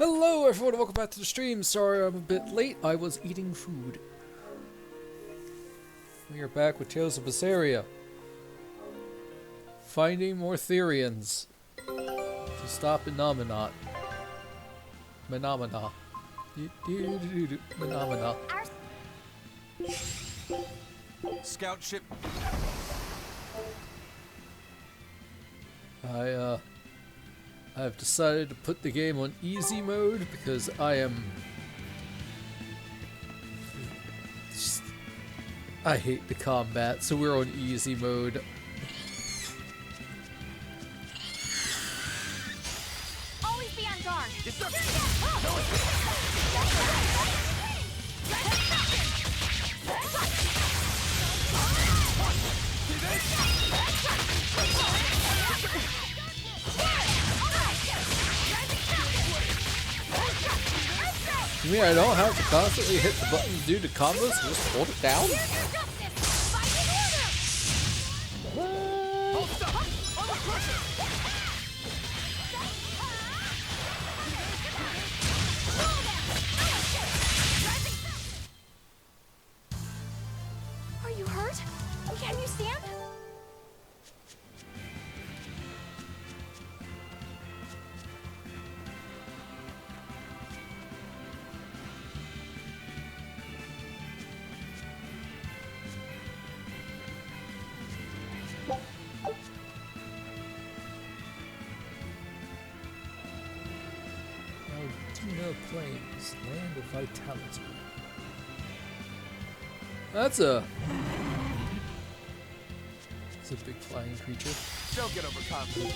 Hello everyone, welcome back to the stream. Sorry I'm a bit late, I was eating food. We are back with Tales of Beseria. Finding more Therians to stop Phenomena. Phenomena. Phenomena. Scout ship. I've decided to put the game on easy mode because I hate the combat, so we're on easy mode. Always be on guard. Yes, sir. You mean I don't have to constantly hit the button to do the combos and just hold it down? Are you hurt? Can you stand? Aldino Plains, land of vitality. That's a big flying creature. Don't get overconfident.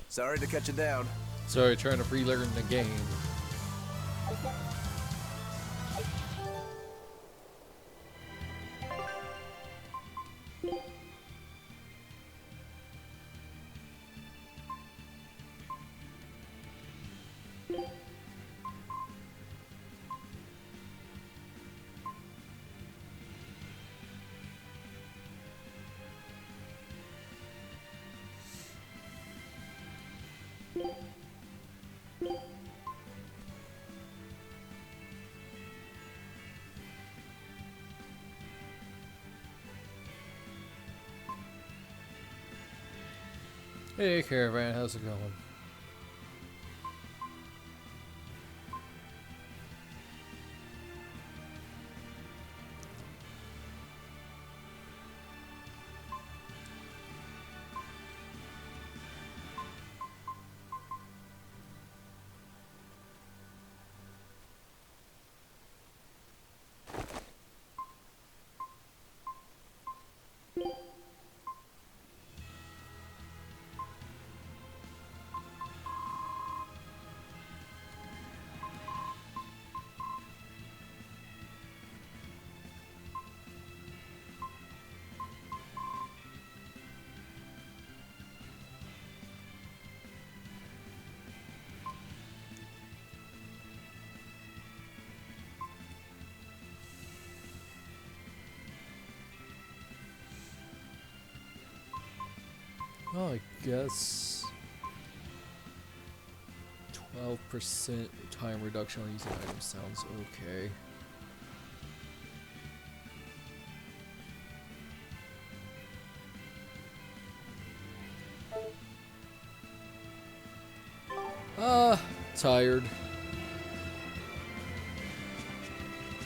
Sorry to cut you down. Sorry, trying to relearn the game. Hey Caravan, how's it going? Oh, I guess 12% time reduction on using items sounds okay. Tired.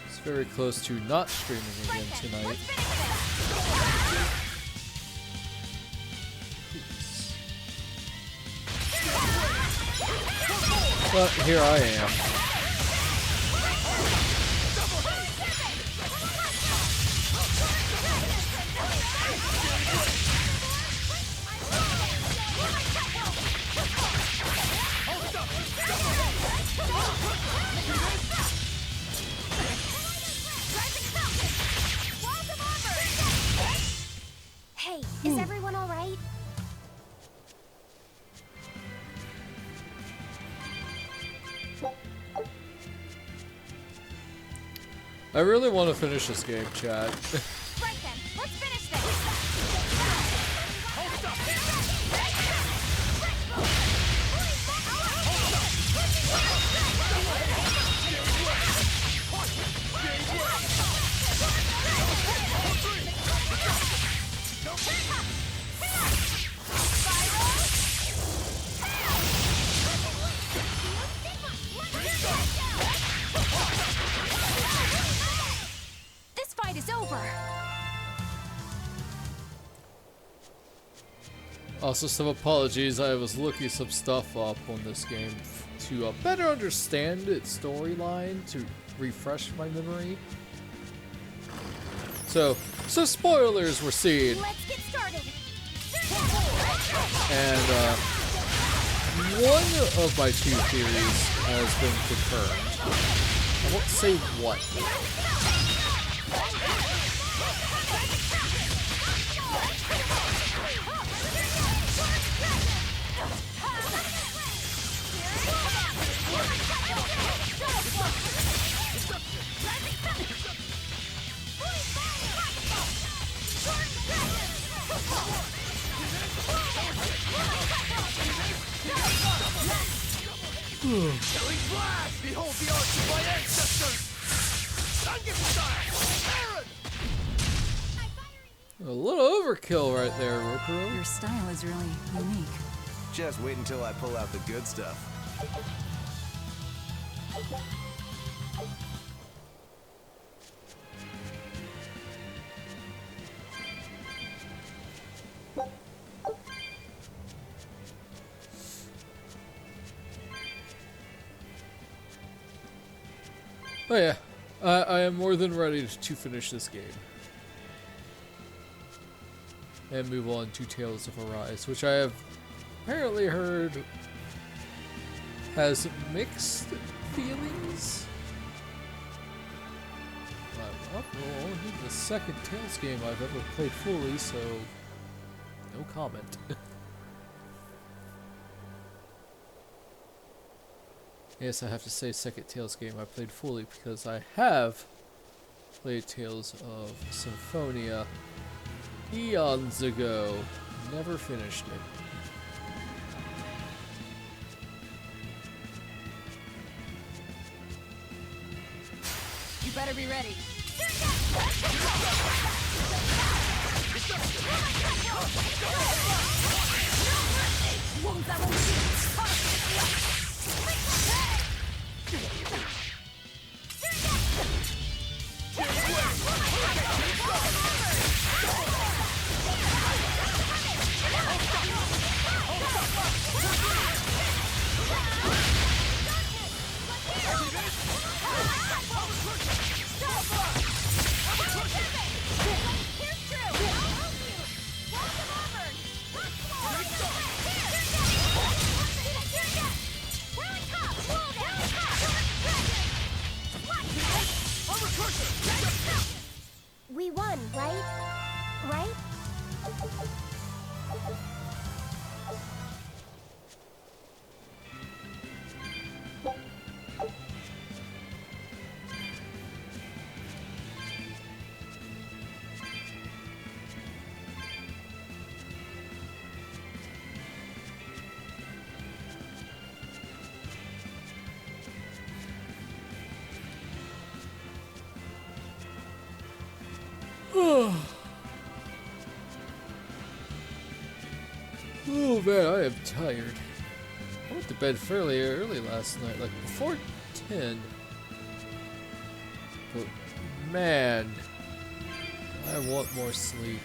It's very close to not streaming again tonight. But here I am. Hey, is everyone all right? I really want to finish this game, chat. Right then, let's finish this. This fight is over. Also, some apologies. I was looking some stuff up on this game to better understand its storyline, to refresh my memory. So spoilers were seen, Let's get started. and one of my two theories has been confirmed. I won't say what. Killing blast! Behold the arch of my ancestors! Sunken style! Aaron! A little overkill right there, Rokuro. Your style is really unique. Just wait until I pull out the good stuff. Oh yeah, I am more than ready to finish this game. And move on to Tales of Arise, which I have apparently heard has mixed feelings. Well, only the second Tales game I've ever played fully, so no comment. Yes, I have to say second Tales game I played fully because I have played Tales of Symphonia eons ago. Never finished it. You better be ready. We won, right? Right? Oh man, I am tired. I went to bed fairly early last night, like before 10. But man, I want more sleep.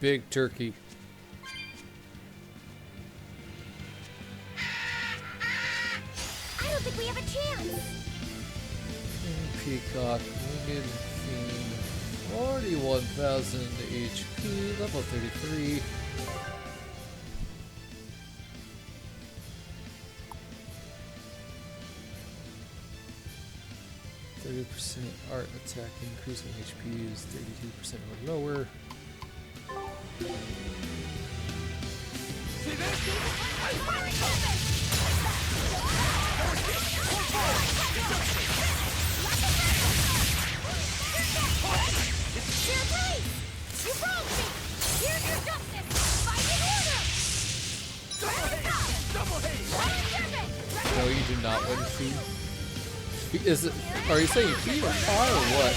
big turkey. I don't think we have a chance. Peacock, Winged Fiend, 41,000 HP, level 33. %, art attack increasing HP is 32% or lower. See this? Here, please! You wronged me! Here's your justice! Fight in order! Double haze! No, you do not win feed. Is it? Are you saying feed or fire or what?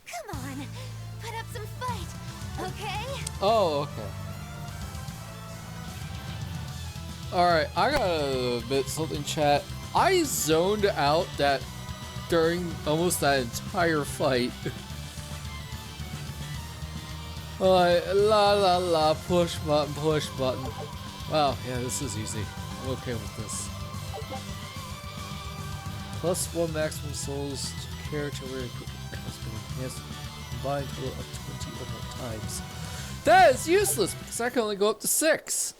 Come on, put up some fight, okay? Oh, okay. Alright, I gotta admit something, chat. I zoned out that during almost that entire fight. Like, la la la, push button, push button. Wow, yeah, this is easy. I'm okay with this. +1 maximum souls to character where equipment has been enhanced, combined total of 20 or more times. That is useless because I can only go up to 6.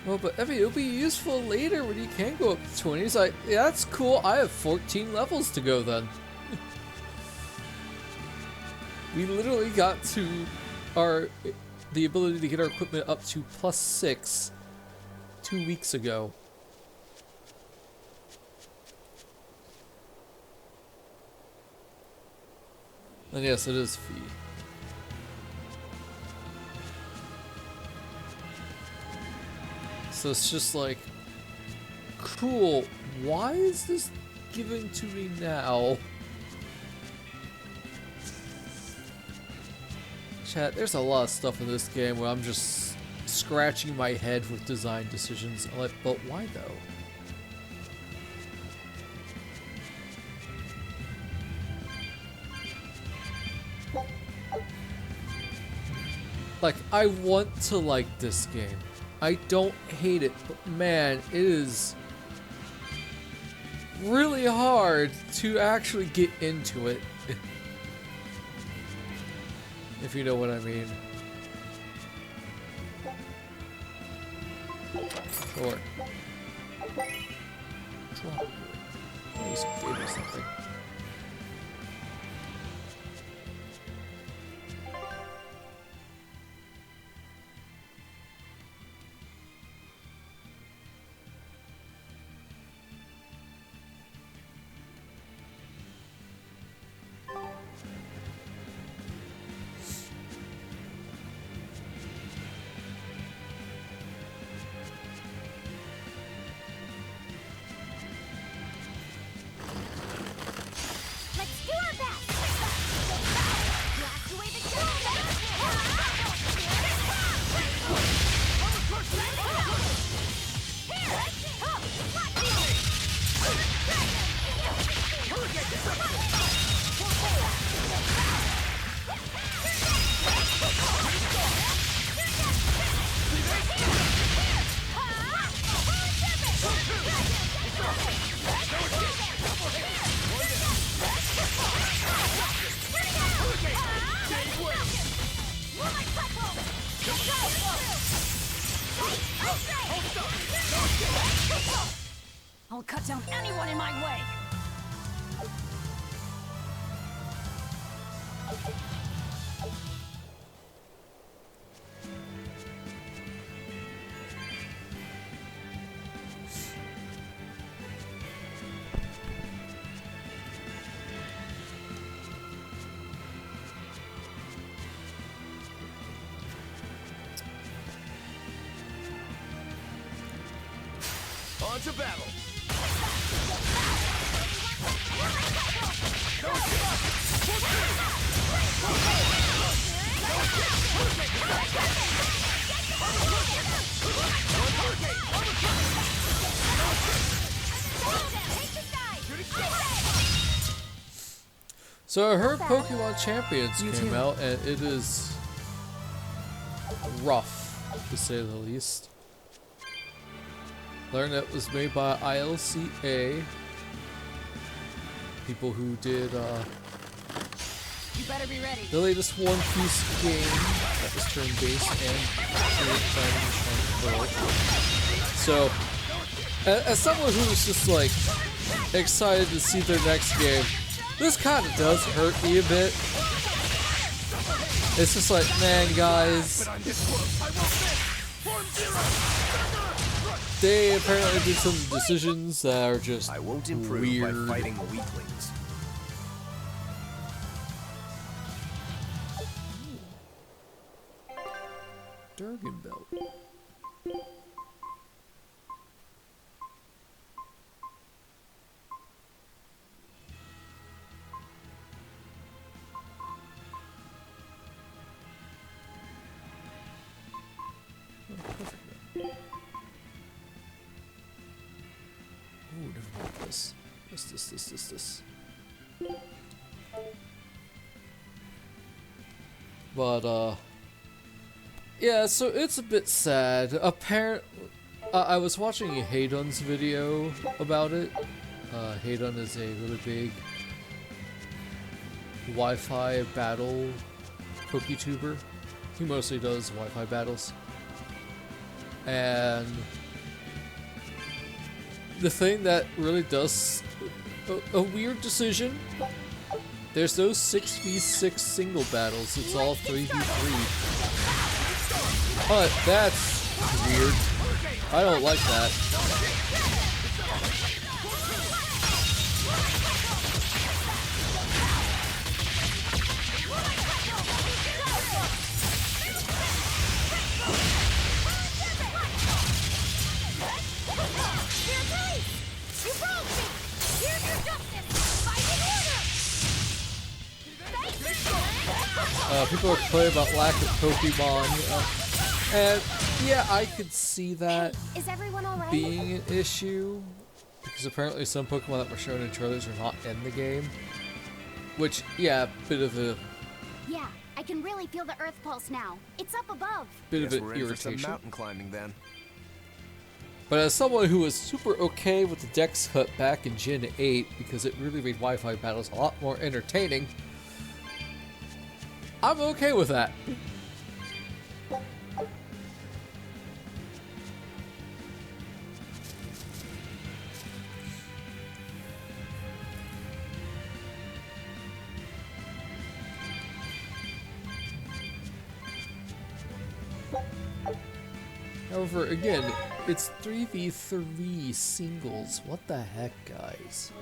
Well, but I mean, it'll be useful later when you can go up to 20. It's like, yeah, that's cool. I have 14 levels to go then. We literally got to the ability to get our equipment up to +6 2 weeks ago. And yes, it is fee. So it's just like, cool, why is this given to me now? Chat, there's a lot of stuff in this game where I'm just scratching my head with design decisions. I'm like, but why though? Like, I want to like this game. I don't hate it, but man, it is really hard to actually get into it. If you know what I mean. Or at least give me something. On to battle. So I heard Pokemon Champions came out, and it is rough, to say the least. Learned that it was made by ILCA, people who did You better be ready. the latest One Piece game that was turn-based and created So, as someone who's just like excited to see their next game, this kind of does hurt me a bit. It's just like, man, guys, they apparently did some decisions that are just I won't improve weird. by fighting weaklings. Durgan belt. Ooh, never mind this. This. But, yeah, so it's a bit sad. I was watching Heydun's video about it. Heydun is a really big Wi-Fi battle PokeTuber. He mostly does Wi-Fi battles. And the thing that really does a weird decision, there's no 6v6 single battles, it's all 3v3. But that's weird. I don't like that. People are complaining about lack of Pokemon, and yeah, I could see that Is everyone alright? being an issue, because apparently some Pokemon that were shown in trailers are not in the game, which, yeah, bit of a Yeah, I can really feel the Earth pulse now. It's up above. bit Guess of we're an in for some irritation. mountain climbing then. But as someone who was super okay with the Dex cut back in Gen 8, because it really made Wi-Fi battles a lot more entertaining, I'm okay with that. However, again, it's 3v3 singles. What the heck, guys?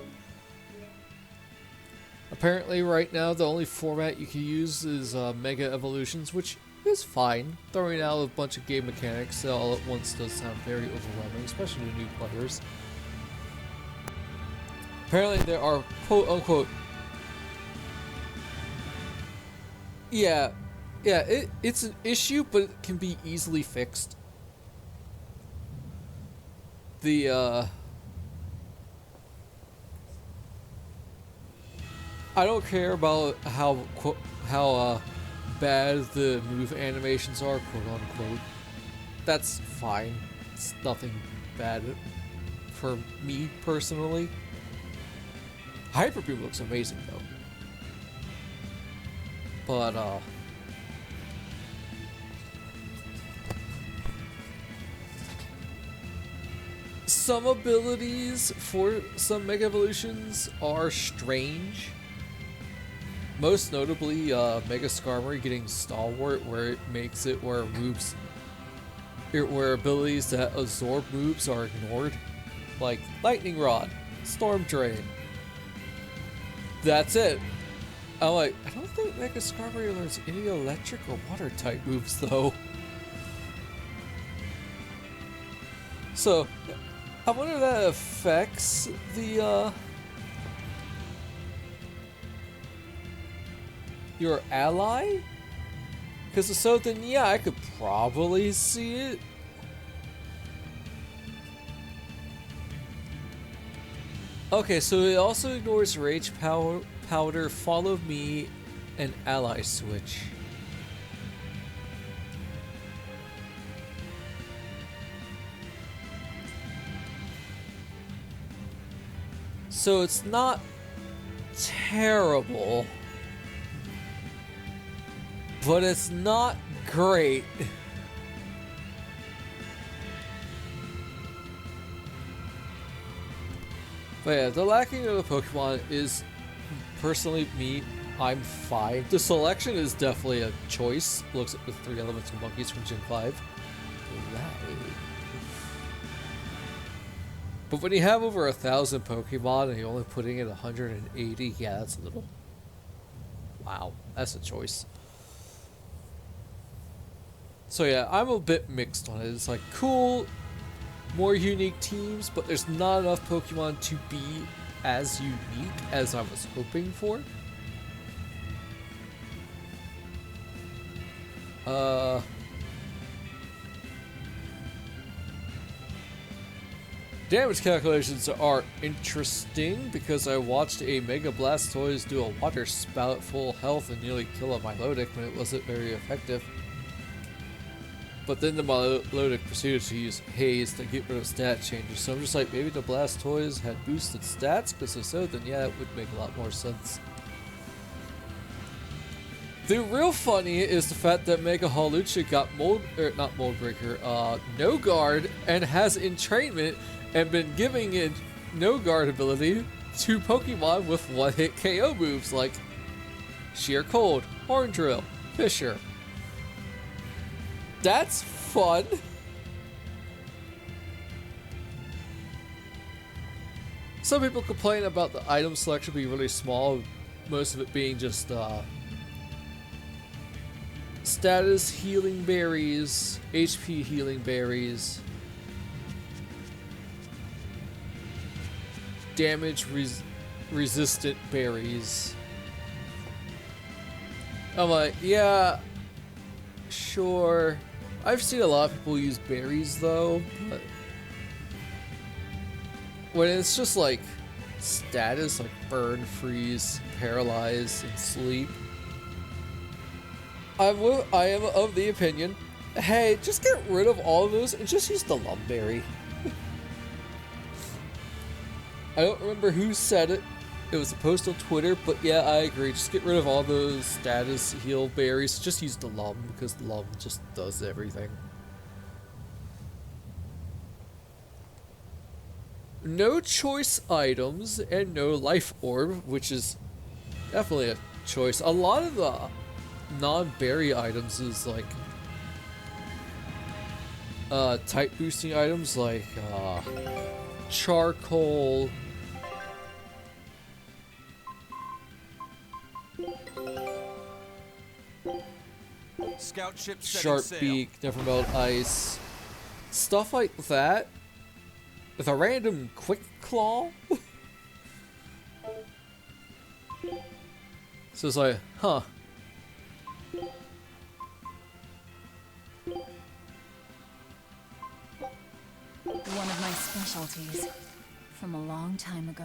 Apparently, right now, the only format you can use is Mega Evolutions, which is fine. Throwing out a bunch of game mechanics all at once does sound very overwhelming, especially to new players. Apparently, there are quote-unquote... Yeah, it's an issue, but it can be easily fixed. I don't care about how bad the move animations are, quote unquote. That's fine. It's nothing bad for me personally. Hyper Beam looks amazing though. But some abilities for some Mega Evolutions are strange. Most notably, Mega Skarmory getting Stalwart, where it makes it where where abilities that absorb moves are ignored, like Lightning Rod, Storm Drain. That's it. I'm like, I don't think Mega Skarmory learns any electric or water type moves though. So, I wonder if that affects the, your ally? Because if so, then yeah, I could probably see it. Okay, so it also ignores Rage Powder, Follow Me, and Ally Switch. So it's not terrible, but it's not great. But yeah, the lacking of the Pokemon is, personally, me, I'm fine. The selection is definitely a choice. Looks at the 3 elemental monkeys from Gen 5. Right. But when you have over 1,000 Pokemon and you're only putting in 180, yeah, that's a little... Wow, that's a choice. So yeah, I'm a bit mixed on it. It's like, cool, more unique teams, but there's not enough Pokemon to be as unique as I was hoping for. Damage calculations are interesting because I watched a Mega Blastoise do a water spout full health and nearly kill a Milotic when it wasn't very effective. But then the Milotic proceeded to use Haze to get rid of stat changes, so I'm just like, maybe the Blastoise had boosted stats, because if so, then yeah, it would make a lot more sense. The real funny is the fact that Mega Hawlucha got No Guard, and has Entrainment, and been giving it No Guard ability to Pokemon with one-hit KO moves like Sheer Cold, Horn Drill, Fisher. That's fun. Some people complain about the item selection being really small, most of it being just status healing berries, HP healing berries, damage resistant berries. I'm like, yeah, sure. I've seen a lot of people use berries though, but when it's just like status, like burn, freeze, paralyze, and sleep, I am of the opinion, hey, just get rid of all of those and just use the Lumberry. I don't remember who said it. It was a post on Twitter, but yeah, I agree. Just get rid of all those status heal berries. Just use the Lum, because the Lum just does everything. No choice items and no life orb, which is definitely a choice. A lot of the non-berry items is like type boosting items like charcoal, Scout ship Sharp Beak, Never Melt Ice, stuff like that, with a random Quick Claw. So it's like, huh. One of my specialties from a long time ago.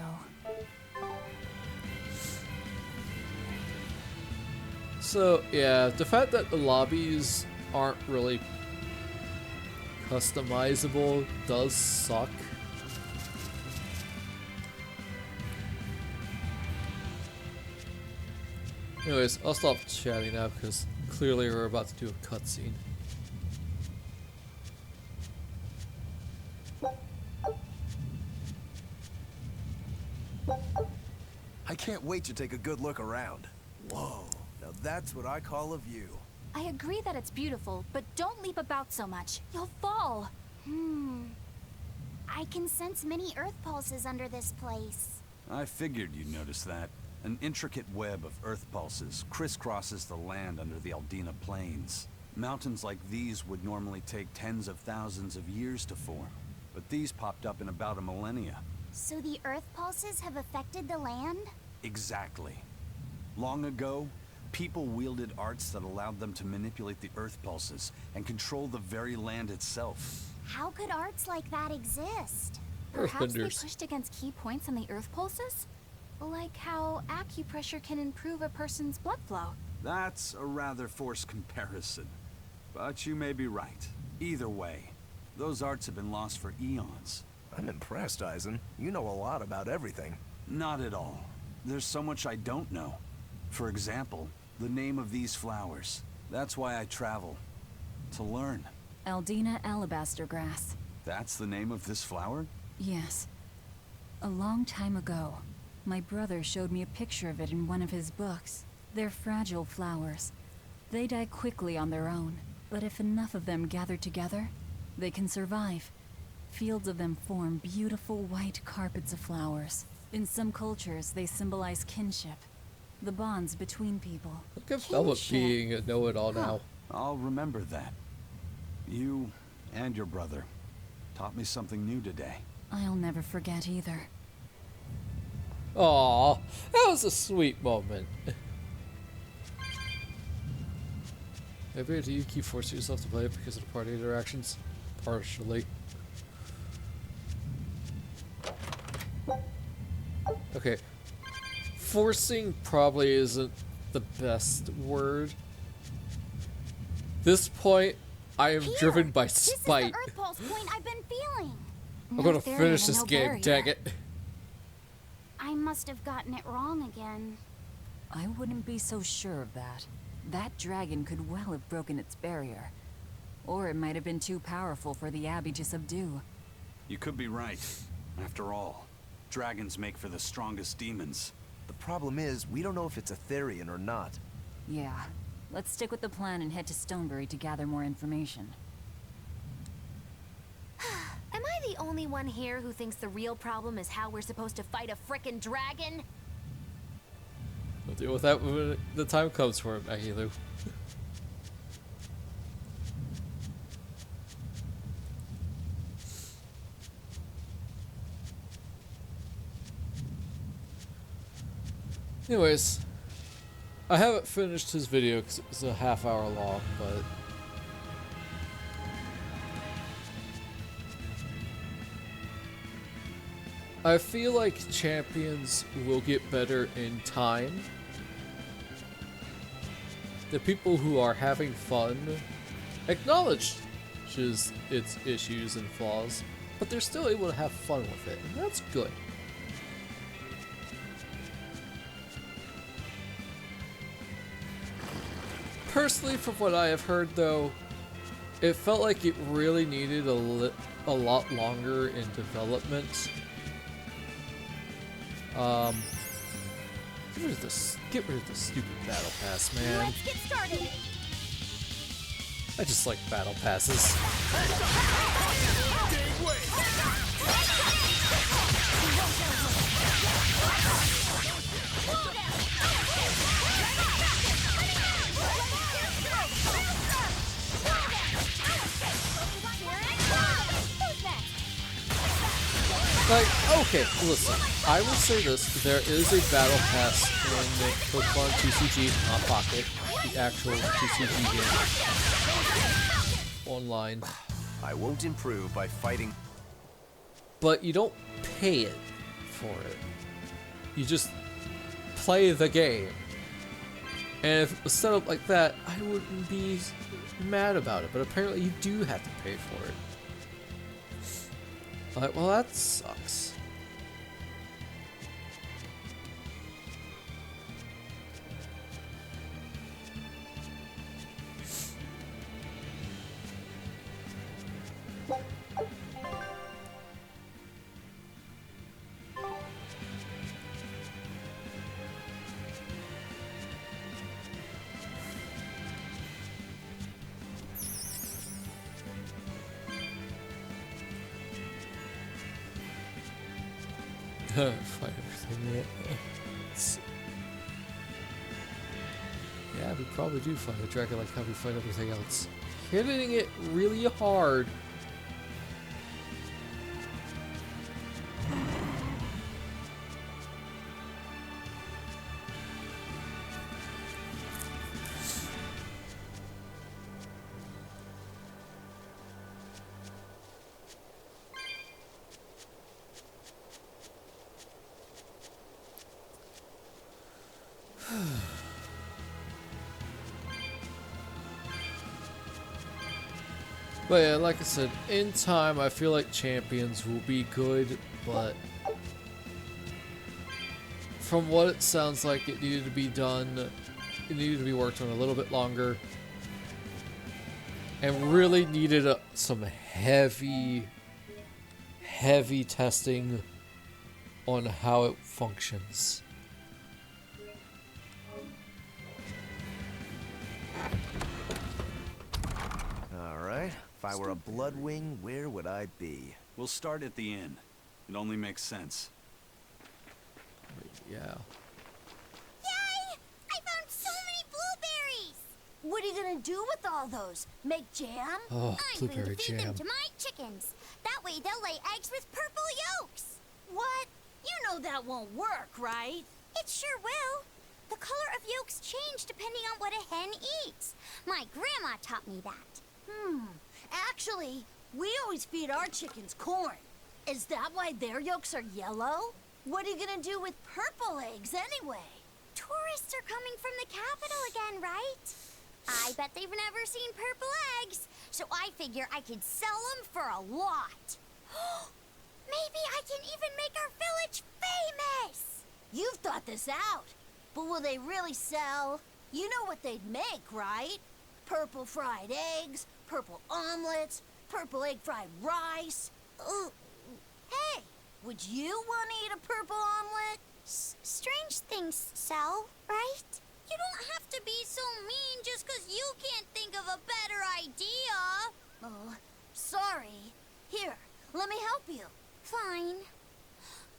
So yeah, the fact that the lobbies aren't really customizable does suck. Anyways, I'll stop chatting now because clearly we're about to do a cutscene. I can't wait to take a good look around. Whoa, now that's what I call a view. I agree that it's beautiful, but don't leap about so much. You'll fall. I can sense many earth pulses under this place. I figured you'd notice that. An intricate web of earth pulses crisscrosses the land under the Aldina Plains. Mountains like these would normally take tens of thousands of years to form. but these popped up in about a millennia. So the earth pulses have affected the land? Exactly. Long ago, people wielded arts that allowed them to manipulate the earth pulses and control the very land itself. How could arts like that exist? Perhaps they Earthbenders. pushed against key points on the earth pulses? Like how acupressure can improve a person's blood flow. That's a rather forced comparison. But you may be right. Either way, those arts have been lost for eons. I'm impressed, Eisen. You know a lot about everything. Not at all. There's so much I don't know. For example, the name of these flowers. That's why I travel. To learn. Aldina alabaster grass. That's the name of this flower? Yes. A long time ago, my brother showed me a picture of it in one of his books. They're fragile flowers. They die quickly on their own, but if enough of them gather together, they can survive. Fields of them form beautiful white carpets of flowers. In some cultures, they symbolize kinship, the bonds between people. Look at Velvet being a know-it-all now. I'll remember that. You and your brother taught me something new today. I'll never forget either. Aw, that was a sweet moment. Maybe do you keep forcing yourself to play it because of the party interactions? Partially. Okay. Forcing probably isn't the best word. This point, I am Here! driven by This is spite. the earth pulse point I've been feeling. I'm gonna finish this game, dang it. I must have gotten it wrong again. I wouldn't be so sure of that. That dragon could well have broken its barrier. Or it might have been too powerful for the Abbey to subdue. You could be right. After all, dragons make for the strongest demons. The problem is, we don't know if it's a Therian or not. Yeah. Let's stick with the plan and head to Stonebury to gather more information. Am I the only one here who thinks the real problem is how we're supposed to fight a frickin' dragon? We'll deal with that when the time comes for it, Maggie Lou. Anyways, I haven't finished his video because it was a half-hour long, but I feel like champions will get better in time. The people who are having fun acknowledge its issues and flaws, but they're still able to have fun with it, and that's good. Personally, from what I have heard, though, it felt like it really needed a lot longer in development. Get rid of the stupid battle pass, man. Let's get started. I just like battle passes. Like, okay, listen, I will say this, there is a battle pass in the Pokemon TCG, not Pocket, the actual TCG game, online, I won't improve by fighting. but you don't pay it for it. You just play the game. And if it was set up like that, I wouldn't be mad about it, but apparently you do have to pay for it. Like, well, that sucks. Fight everything. Yeah, we probably do fight a dragon like how we fight everything else. Hitting it really hard. But yeah, like I said, in time, I feel like champions will be good, but from what it sounds like, it needed to be done, it needed to be worked on a little bit longer, and really needed some heavy testing on how it functions. Alright, if I were a Bloodwing, where would I be? We'll start at the inn. It only makes sense. Yeah. Yay! I found so many blueberries! What are you gonna do with all those? Make jam? Oh, I'm going blueberry to feed them jam. to my chickens. That way they'll lay eggs with purple yolks. What? You know that won't work, right? It sure will. The color of yolks change depending on what a hen eats. My grandma taught me that. Actually, we always feed our chickens corn. Is that why their yolks are yellow? What are you gonna do with purple eggs anyway? Tourists are coming from the capital again, right? I bet they've never seen purple eggs, so I figure I could sell them for a lot. Maybe I can even make our village famous! You've thought this out. But will they really sell? You know what they'd make, right? Purple fried eggs, purple omelets, purple egg fried rice. Hey, would you want to eat a purple omelet? Strange things sell, right? You don't have to be so mean just 'cause you can't think of a better idea. Oh, sorry. Here, let me help you. Fine.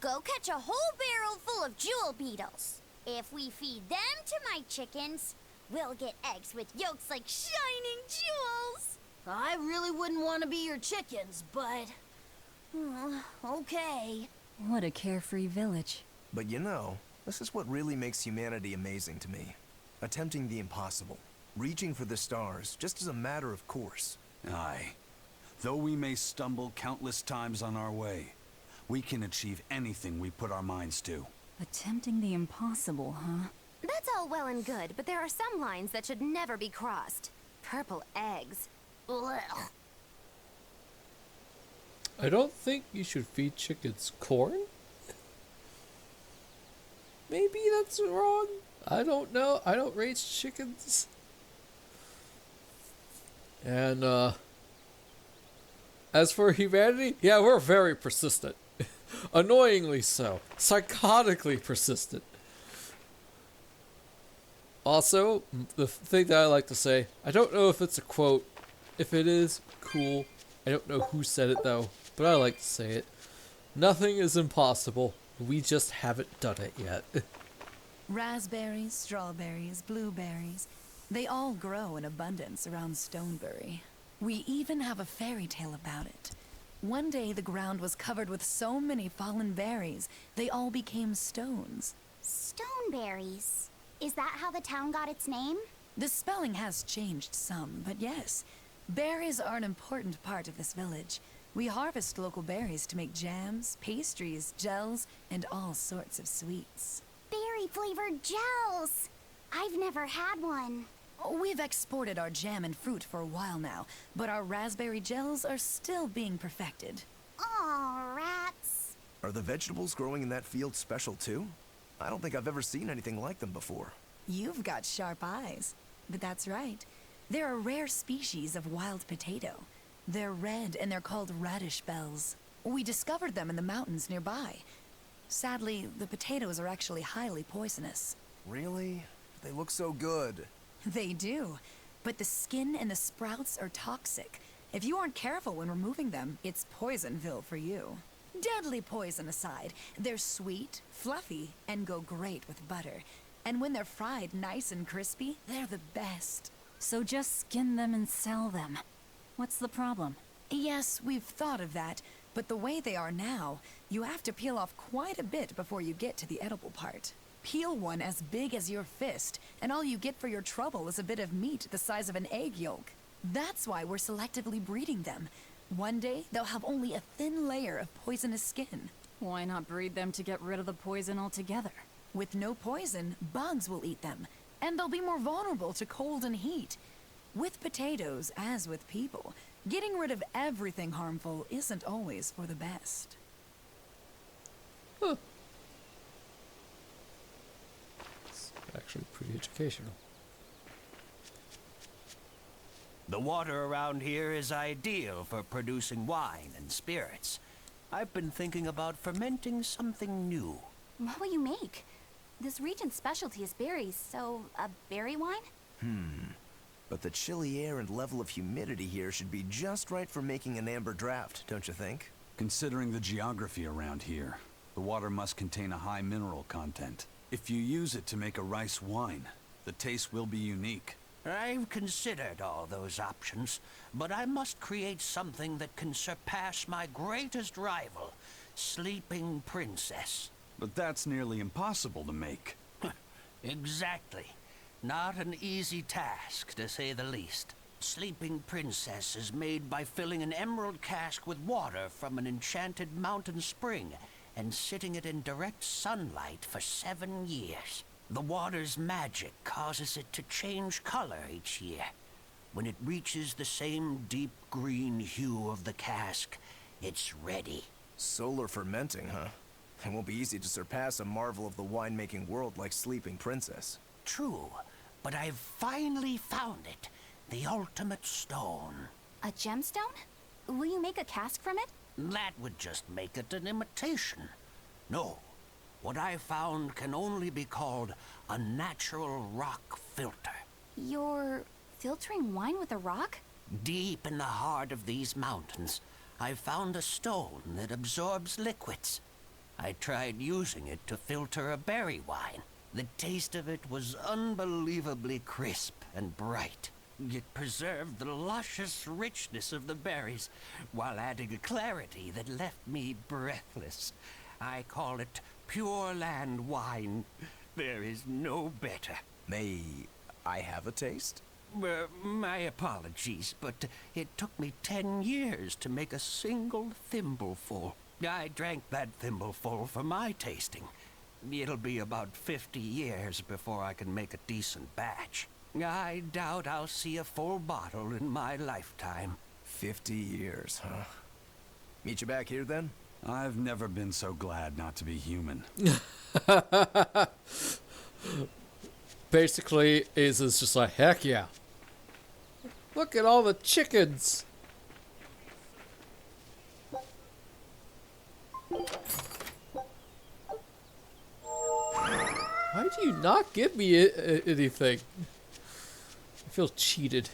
Go catch a whole barrel full of jewel beetles. If we feed them to my chickens, we'll get eggs with yolks like shining jewels. I really wouldn't want to be your chickens, but... okay. What a carefree village. But you know, this is what really makes humanity amazing to me. Attempting the impossible. Reaching for the stars, just as a matter of course. Aye. Though we may stumble countless times on our way, we can achieve anything we put our minds to. Attempting the impossible, huh? That's all well and good, but there are some lines that should never be crossed. Purple eggs. Ugh. I don't think you should feed chickens corn. Maybe that's wrong. I don't know. I don't raise chickens. And, as for humanity, yeah, we're very persistent. Annoyingly so. Psychotically persistent. Also, the thing that I like to say, I don't know if it's a quote. If it is, cool. I don't know who said it though, but I like to say it. Nothing is impossible. We just haven't done it yet. Raspberries, strawberries, blueberries, they all grow in abundance around Stonebury. We even have a fairy tale about it. One day the ground was covered with so many fallen berries, they all became stones. Stoneberries. Is that how the town got its name? The spelling has changed some, but yes, berries are an important part of this village. We harvest local berries to make jams, pastries, gels, and all sorts of sweets. Berry-flavored gels. I've never had one. We've exported our jam and fruit for a while now, but our raspberry gels are still being perfected. Aw, rats. Are the vegetables growing in that field special too? I don't think I've ever seen anything like them before. You've got sharp eyes. But that's right. They're a rare species of wild potato. They're red and they're called radish bells. We discovered them in the mountains nearby. Sadly, the potatoes are actually highly poisonous. Really? They look so good. They do. But the skin and the sprouts are toxic. If you aren't careful when removing them, it's Poisonville for you. Deadly poison aside, they're sweet, fluffy, and go great with butter. And when they're fried nice and crispy, they're the best. So just skin them and sell them. What's the problem? Yes, we've thought of that, but the way they are now, you have to peel off quite a bit before you get to the edible part. Peel one as big as your fist, and all you get for your trouble is a bit of meat the size of an egg yolk. That's why we're selectively breeding them. One day, they'll have only a thin layer of poisonous skin. Why not breed them to get rid of the poison altogether? With no poison, bugs will eat them, and they'll be more vulnerable to cold and heat. With potatoes, as with people, Getting rid of everything harmful isn't always for the best. Huh. It's actually pretty educational. The water around here is ideal for producing wine and spirits. I've been thinking about fermenting something new. What will you make? This region's specialty is berries, so a berry wine? But the chilly air and level of humidity here should be just right for making an amber draft, don't you think? Considering the geography around here, the water must contain a high mineral content. If you use it to make a rice wine, the taste will be unique. I've considered all those options, but I must create something that can surpass my greatest rival, Sleeping Princess. But that's nearly impossible to make. Exactly. Not an easy task, to say the least. Sleeping Princess is made by filling an emerald cask with water from an enchanted mountain spring and sitting it in direct sunlight for 7 years. The water's magic causes it to change color each year. When it reaches the same deep green hue of the cask, it's ready. Solar fermenting, huh? It won't be easy to surpass a marvel of the winemaking world like Sleeping Princess. True, but I've finally found it. The ultimate stone. A gemstone? Will you make a cask from it? That would just make it an imitation. No. What I found can only be called a natural rock filter. You're filtering wine with a rock? Deep in the heart of these mountains, I found a stone that absorbs liquids. I tried using it to filter a berry wine. The taste of it was unbelievably crisp and bright. It preserved the luscious richness of the berries, while adding a clarity that left me breathless. I call it Pure Land wine. There is no better. May I have a taste? My apologies, but it took me 10 years to make a single thimbleful. I drank that thimbleful for my tasting. It'll be about 50 years before I can make a decent batch. I doubt I'll see a full bottle in my lifetime. 50 years, huh? Meet you back here then? I've never been so glad not to be human. Basically, Aza's just like, heck yeah. Look at all the chickens. Why do you not give me anything? I feel cheated.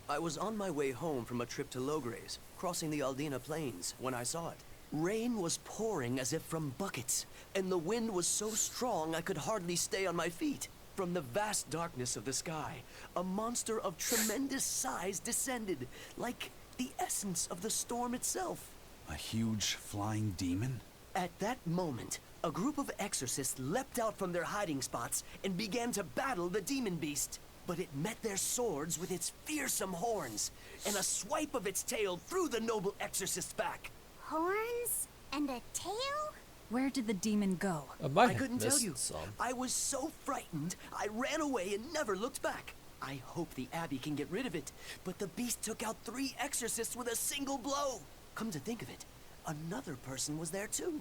I was on my way home from a trip to Logres, crossing the Aldina Plains, when I saw it. Rain was pouring as if from buckets, and the wind was so strong I could hardly stay on my feet. From the vast darkness of the sky, a monster of tremendous size descended, like the essence of the storm itself. A huge flying demon? At that moment, a group of exorcists leapt out from their hiding spots and began to battle the demon beast. But it met their swords with its fearsome horns, and a swipe of its tail threw the noble exorcist's back. Horns and a tail? Where did the demon go? I couldn't tell you. I was so frightened, I ran away and never looked back. I hope the Abbey can get rid of it, but the beast took out 3 exorcists with a single blow. Come to think of it, another person was there too.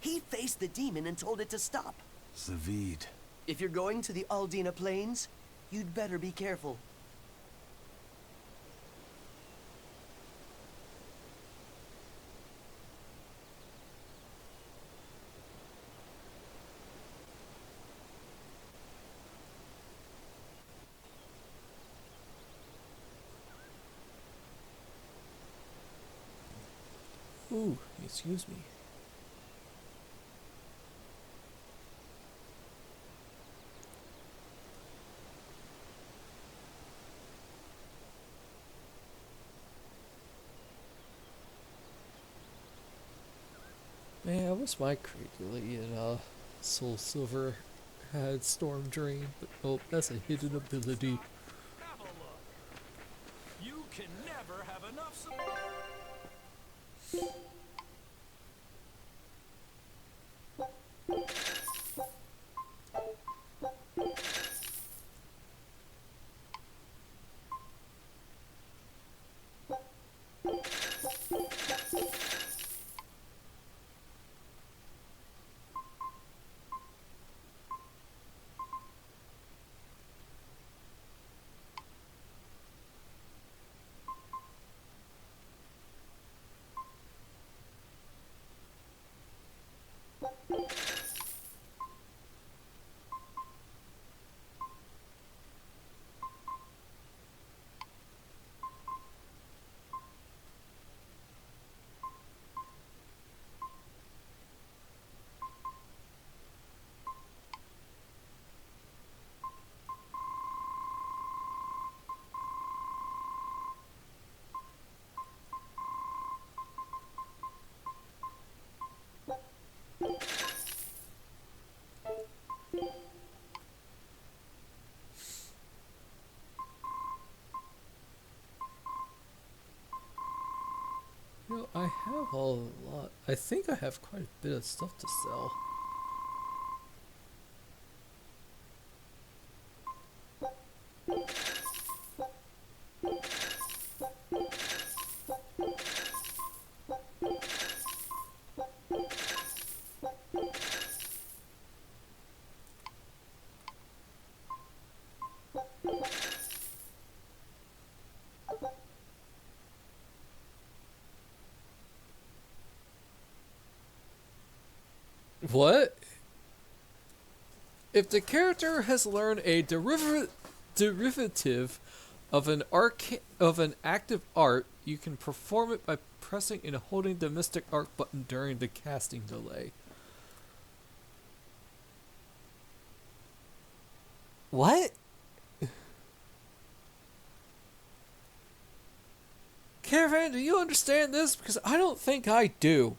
He faced the demon and told it to stop. Zavid. If you're going to the Aldina Plains, you'd better be careful. Ooh, excuse me. Man, I wish my Cradily and Soul Silver had Storm Drain, but oh, that's a hidden ability. Have a look. You can never have enough You know, I have a lot. I think I have quite a bit of stuff to sell. What? If the character has learned a derivative of an active art, you can perform it by pressing and holding the Mystic Art button during the casting delay. What? Caravan, do you understand this? Because I don't think I do.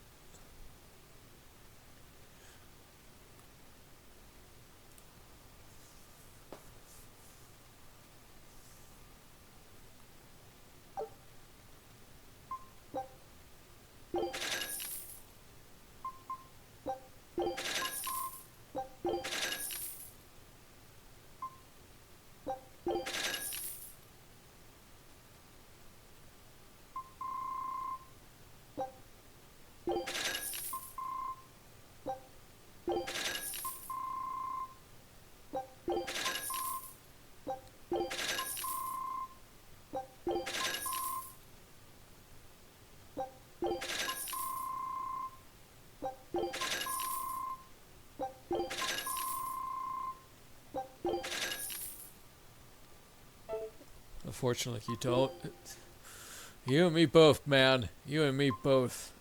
Unfortunately, you don't. You and me both, man. You and me both.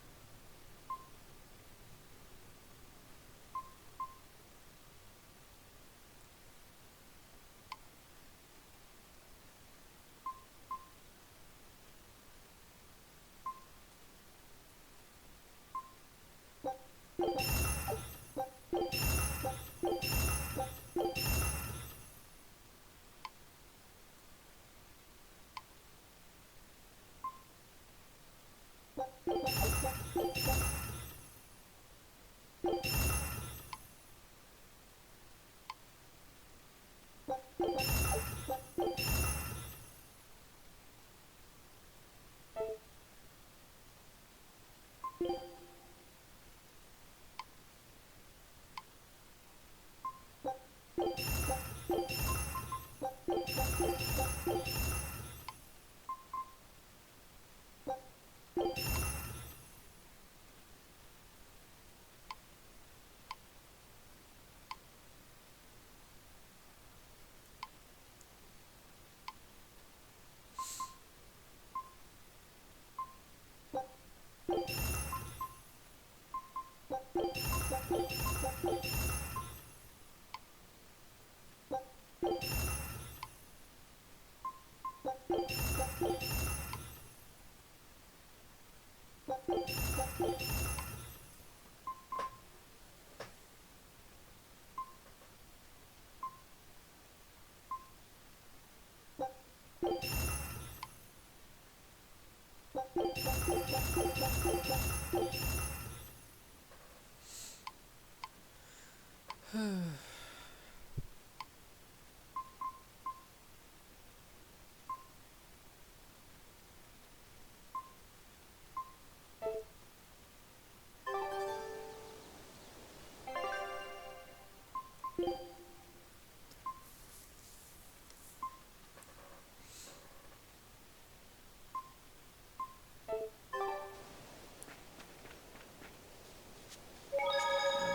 I'm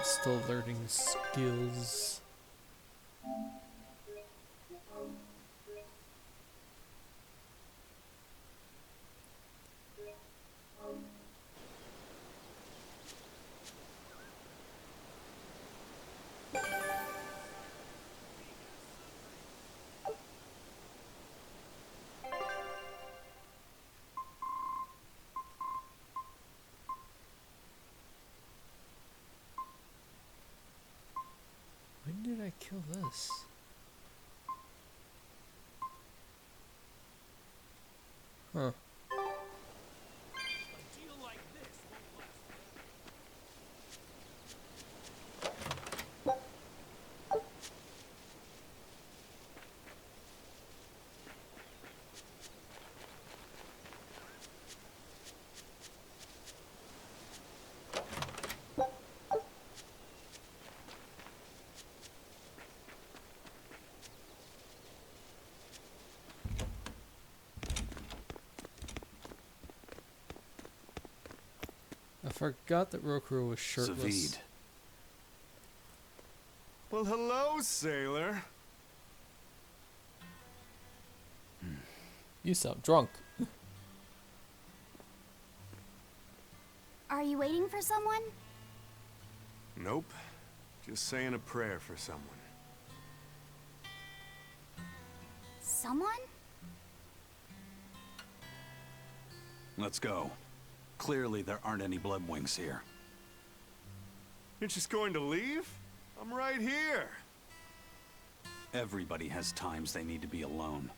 still learning skills. When did I kill this? Huh. I forgot that Rokuro was shirtless. Savid. Well, hello, sailor. You sound drunk. Are you waiting for someone? Nope. Just saying a prayer for someone. Someone? Let's go. Clearly there aren't any bloodwings here. You're just going to leave? I'm right here. Everybody has times they need to be alone.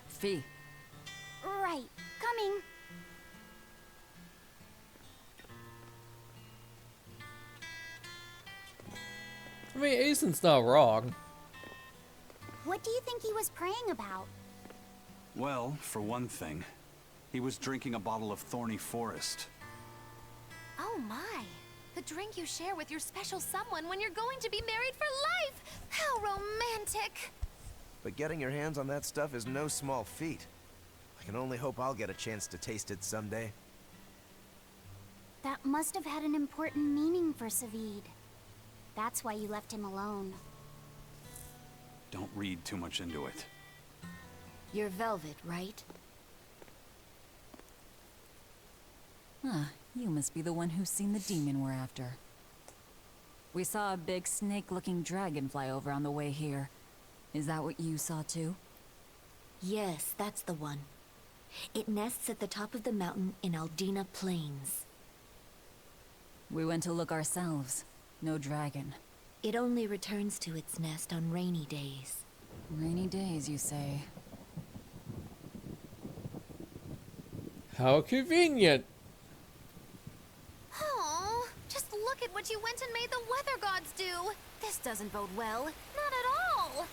Fee. Right. Coming. I mean, Aizen's not wrong. What do you think he was praying about? Well, for one thing, he was drinking a bottle of thorny forest. Oh my. The drink you share with your special someone when you're going to be married for life. How romantic. But getting your hands on that stuff is no small feat. I can only hope I'll get a chance to taste it someday. That must have had an important meaning for Savid. That's why you left him alone. Don't read too much into it. You're Velvet, right? Ah, you must be the one who's seen the demon we're after. We saw a big snake-looking dragon fly over on the way here. Is that what you saw too? Yes, that's the one. It nests at the top of the mountain in Aldina Plains. We went to look ourselves. No dragon. It only returns to its nest on rainy days. Rainy days, you say? How convenient. Oh, just look at what you went and made the weather gods do. This doesn't bode well. Not at all.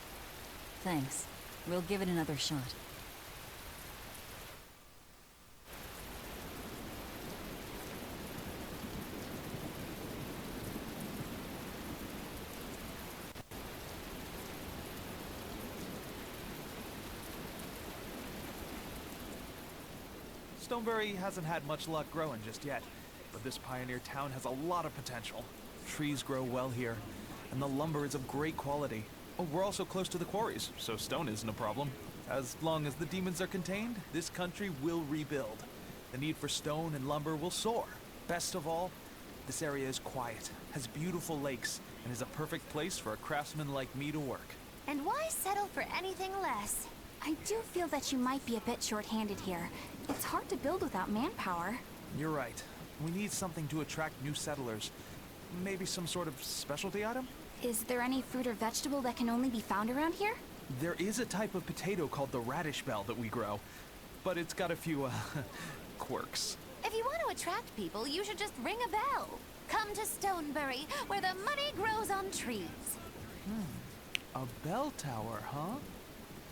Thanks. We'll give it another shot. Stonebury hasn't had much luck growing just yet, but this pioneer town has a lot of potential. Trees grow well here, and the lumber is of great quality. Oh, we're also close to the quarries, so stone isn't a problem. As long as the demons are contained, this country will rebuild. The need for stone and lumber will soar. Best of all, this area is quiet, has beautiful lakes, and is a perfect place for a craftsman like me to work. And why settle for anything less? I do feel that you might be a bit short-handed here. It's hard to build without manpower. You're right. We need something to attract new settlers. Maybe some sort of specialty item? Is there any fruit or vegetable that can only be found around here? There is a type of potato called the radish bell that we grow, but it's got a few, quirks. If you want to attract people, you should just ring a bell. Come to Stonebury, where the money grows on trees. A bell tower, huh?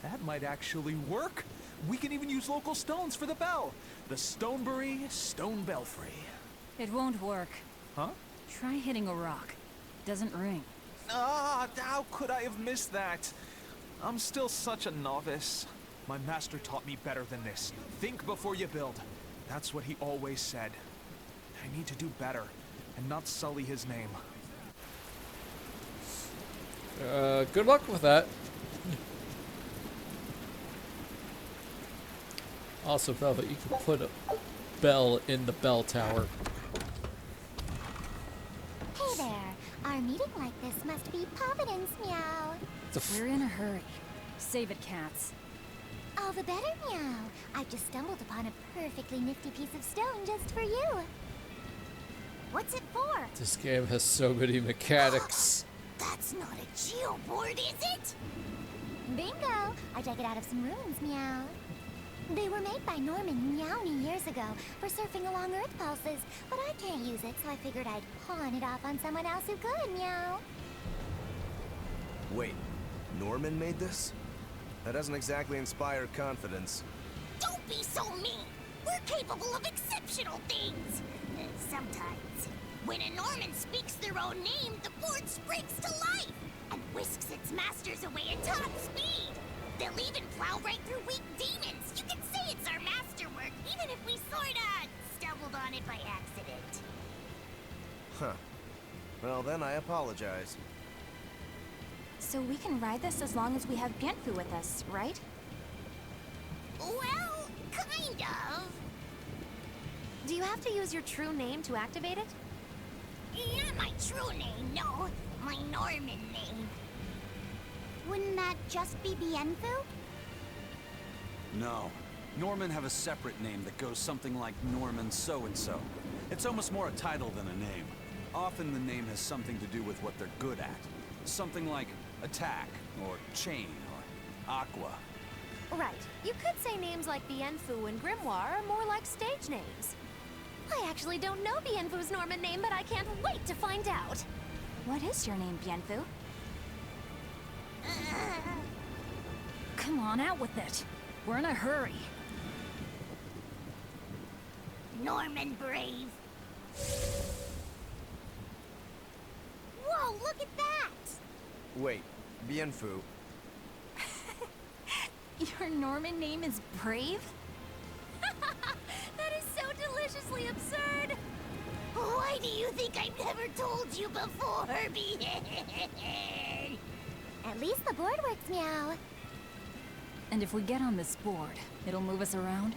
That might actually work. We can even use local stones for the bell. The Stonebury Stone Belfry. It won't work. Huh? Try hitting a rock. Doesn't ring. Ah, how could I have missed that? I'm still such a novice. My master taught me better than this. Think before you build. That's what he always said. I need to do better and not sully his name. Good luck with that. Also, Velvet, you can put a bell in the bell tower. Hey there. Our meeting like this must be Providence, meow. We're in a hurry. Save it, cats. All the better, meow. I've just stumbled upon a perfectly nifty piece of stone just for you. What's it for? This game has so many mechanics. That's not a geoboard, is it? Bingo! I dug it out of some ruins, meow. They were made by Norman Meowny years ago for surfing along Earth pulses, but I can't use it, so I figured I'd pawn it off on someone else who could, meow. Wait, Norman made this? That doesn't exactly inspire confidence. Don't be so mean. We're capable of exceptional things. Sometimes. When a Norman speaks their own name, the board springs to life and whisks its masters away at top speed. They'll even plow right through weak demons. You can say it's our masterwork, even if we sorta stumbled on it by accident. Huh. Well, then I apologize. So we can ride this as long as we have Bienfu with us, right? Well, kind of. Do you have to use your true name to activate it? Not my true name, no. My Norman name. Wouldn't that just be Bienfu? No. Norman have a separate name that goes something like Norman so-and-so. It's almost more a title than a name. Often the name has something to do with what they're good at. Something like attack, or chain, or aqua. Right. You could say names like Bienfu and Grimoire are more like stage names. I actually don't know Bienfu's Norman name, but I can't wait to find out. What is your name, Bienfu? Come on, out with it. We're in a hurry. Norman Brave. Whoa, look at that! Wait, Bienfu. Your Norman name is Brave? That is so deliciously absurd! Why do you think I've never told you before, Behead? At least the board works, meow. And if we get on this board, it'll move us around?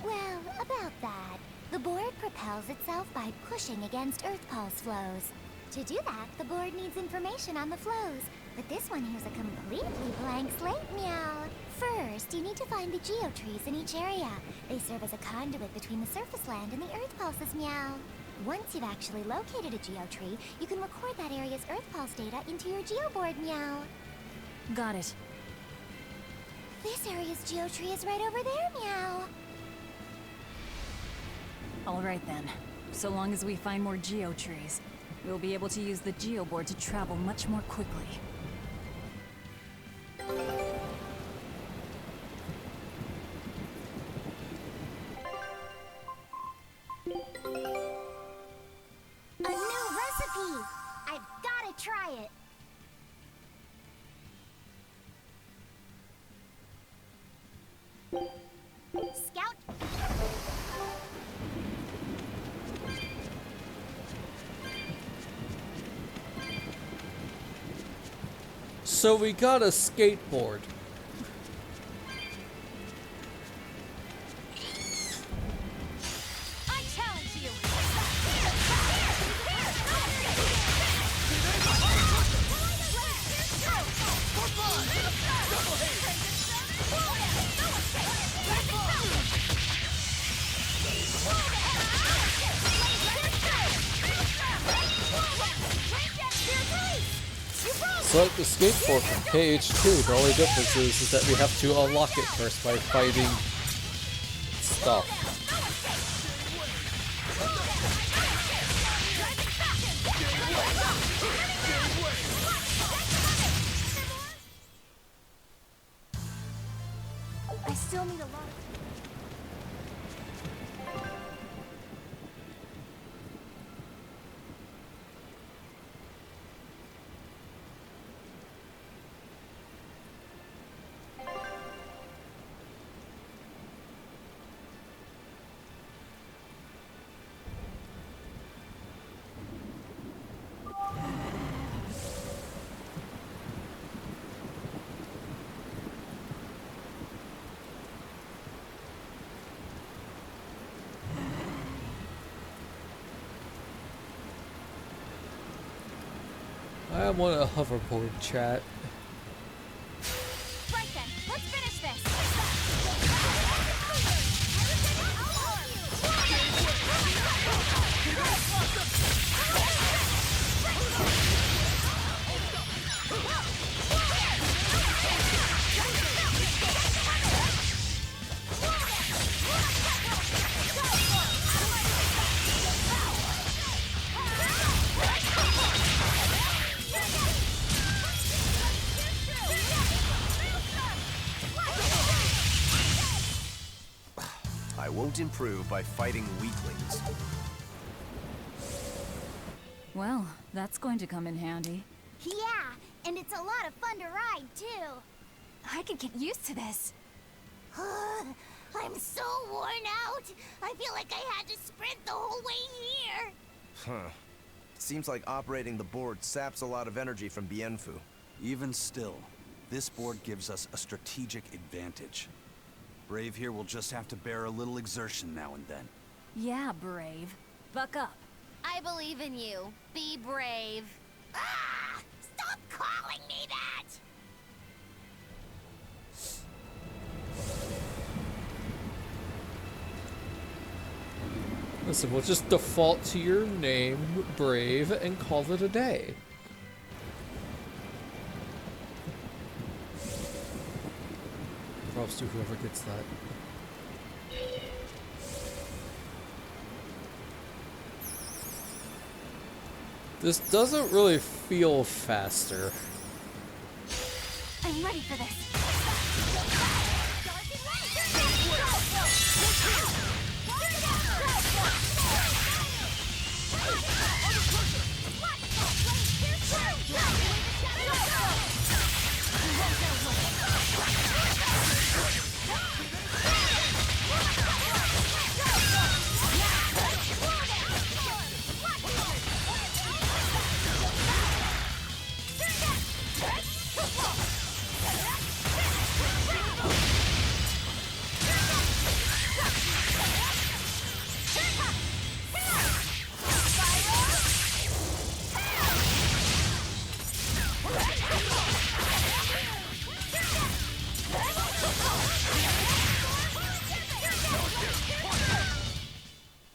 Well, about that. The board propels itself by pushing against Earth pulse flows. To do that, the board needs information on the flows. But this one here's a completely blank slate, meow. First, you need to find the geotrees in each area. They serve as a conduit between the surface land and the Earth pulses, meow. Once you've actually located a geotree, you can record that area's Earth pulse data into your geoboard, meow. Got it. This area's geotree is right over there, meow. All right then. So long as we find more geotrees, we'll be able to use the geoboard to travel much more quickly. A new recipe! I've gotta try it! Scout! So we got a skateboard. I challenge you! It's like the skateboard from KH2. The only difference is that we have to unlock it first by fighting stuff. I still need a lot of... I want a hoverboard, chat. Right then, let's finish this! I won't improve by fighting weaklings. Well, that's going to come in handy. Yeah, and it's a lot of fun to ride, too. I could get used to this. I'm so worn out. I feel like I had to sprint the whole way here. Huh. Seems like operating the board saps a lot of energy from Bienfu. Even still, this board gives us a strategic advantage. Brave here will just have to bear a little exertion now and then. Yeah, Brave. Buck up. I believe in you. Be brave. Ah! Stop calling me that! Listen, we'll just default to your name, Brave, and call it a day. Props to whoever gets that. This doesn't really feel faster. I'm ready for this.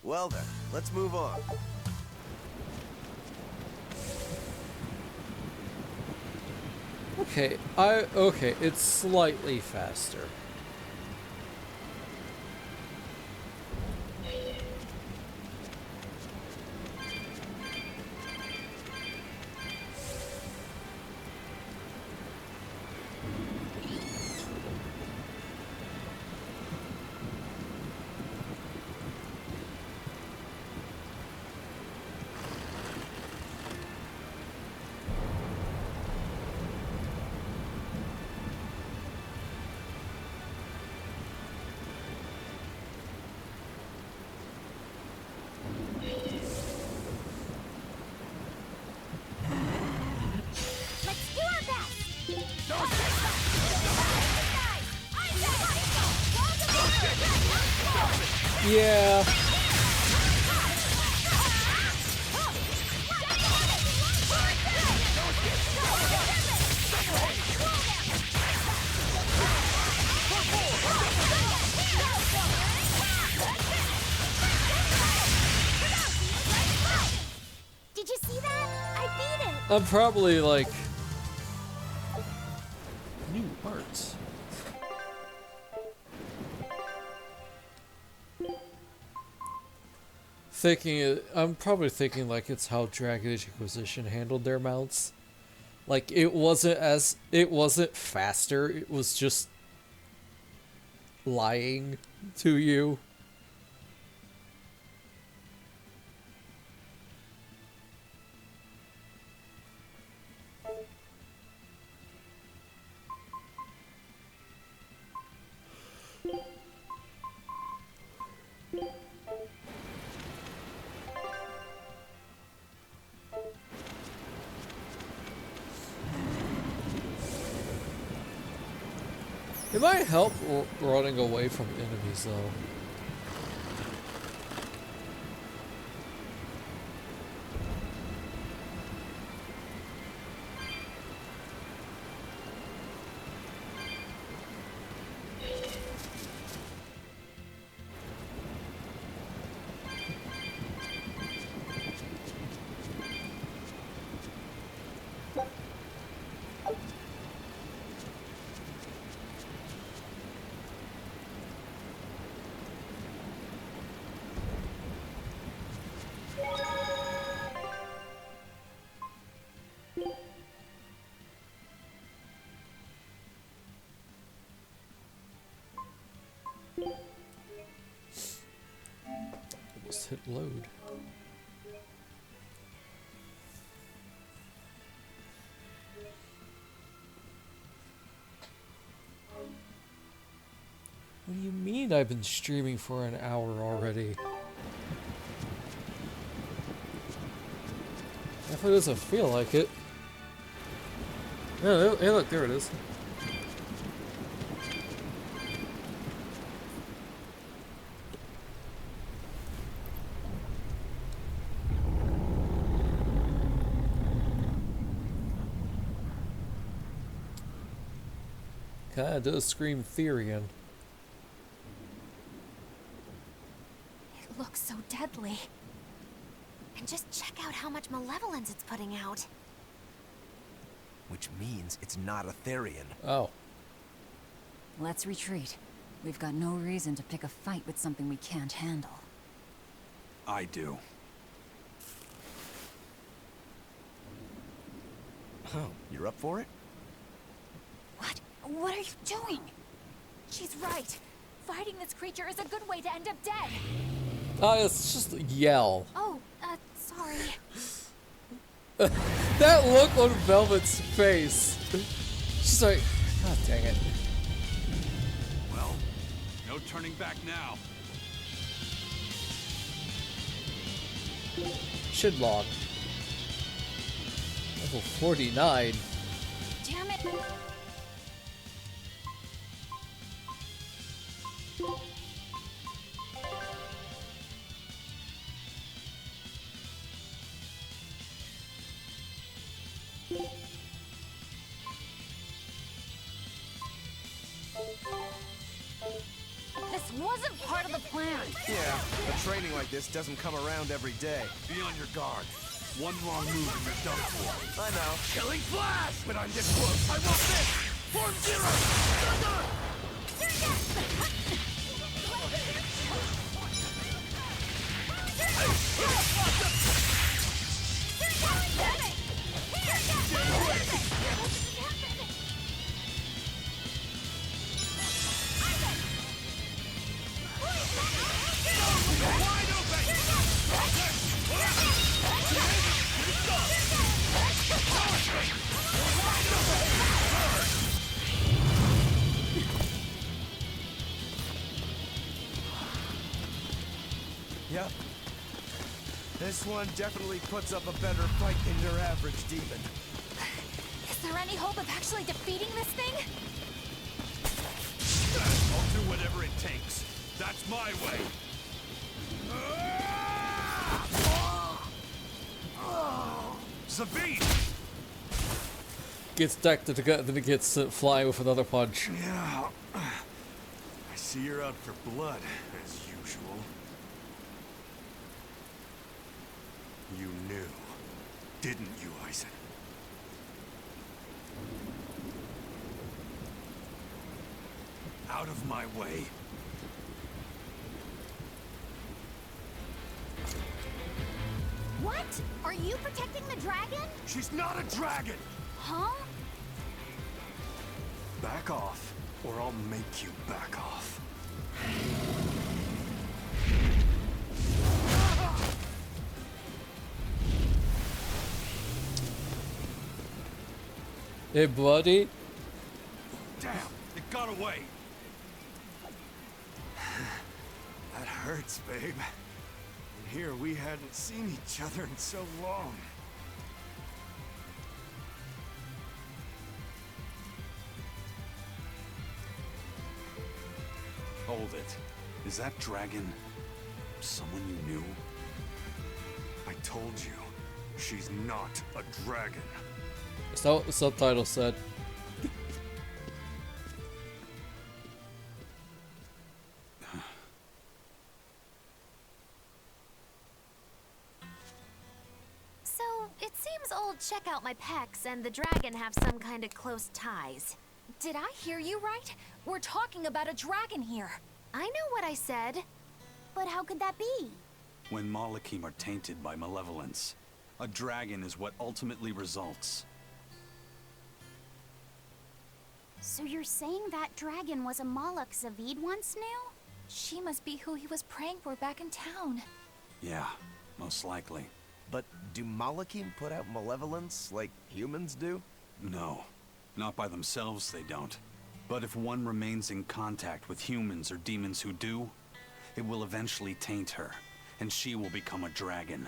Well then, let's move on. Okay, it's slightly faster. Let's do our best! Yeah. Did you see that? I beat it! I'm probably like I'm probably thinking like it's how Dragon Age Inquisition handled their mounts. Like it wasn't faster, it was just lying to you. It might help running away from enemies, though. Almost hit load. What do you mean I've been streaming for an hour already? If it doesn't feel like it. Oh, hey look, there it is. Kinda does scream Therian. It looks so deadly. And just check out how much malevolence it's putting out. Which means it's not a Therian. Oh. Let's retreat. We've got no reason to pick a fight with something we can't handle. I do. Oh, you're up for it? What? What are you doing? She's right. Fighting this creature is a good way to end up dead. It's just yell. Oh, sorry. That look on Velvet's face. She's like, God dang it. Well, no turning back now. Shidlong. Level 49. Damn it. This wasn't part of the plan. Yeah, but training like this doesn't come around every day. Be on your guard. One wrong move and you're done for. I know. Killing flash! But I'm this close. I want this! Form zero! Thunder! Yep. This one definitely puts up a better fight than your average demon. Is there any hope of actually defeating this thing? I'll do whatever it takes. That's my way. Sabine! Gets decked to the gut, then it gets sent flying with another punch. Yeah. I see you're out for blood, as usual. You knew, didn't you, Eisen? Out of my way. you protecting the dragon? She's not a dragon! Huh? Back off, or I'll make you back off. Hey, buddy. Damn, it got away. That hurts, babe. And here we hadn't seen each other in so long. Hold it. Is that dragon someone you knew? I told you, she's not a dragon. Is that what the subtitle said? So, it seems old Check Out My Pecs and the dragon have some kind of close ties. Did I hear you right? We're talking about a dragon here. I know what I said. But how could that be? When Malachim are tainted by malevolence, a dragon is what ultimately results. So you're saying that dragon was a Moloch Zavid once knew? She must be who he was praying for back in town. Yeah, most likely. But do Malachim put out malevolence like humans do? No, not by themselves they don't. But if one remains in contact with humans or demons who do, it will eventually taint her, and she will become a dragon.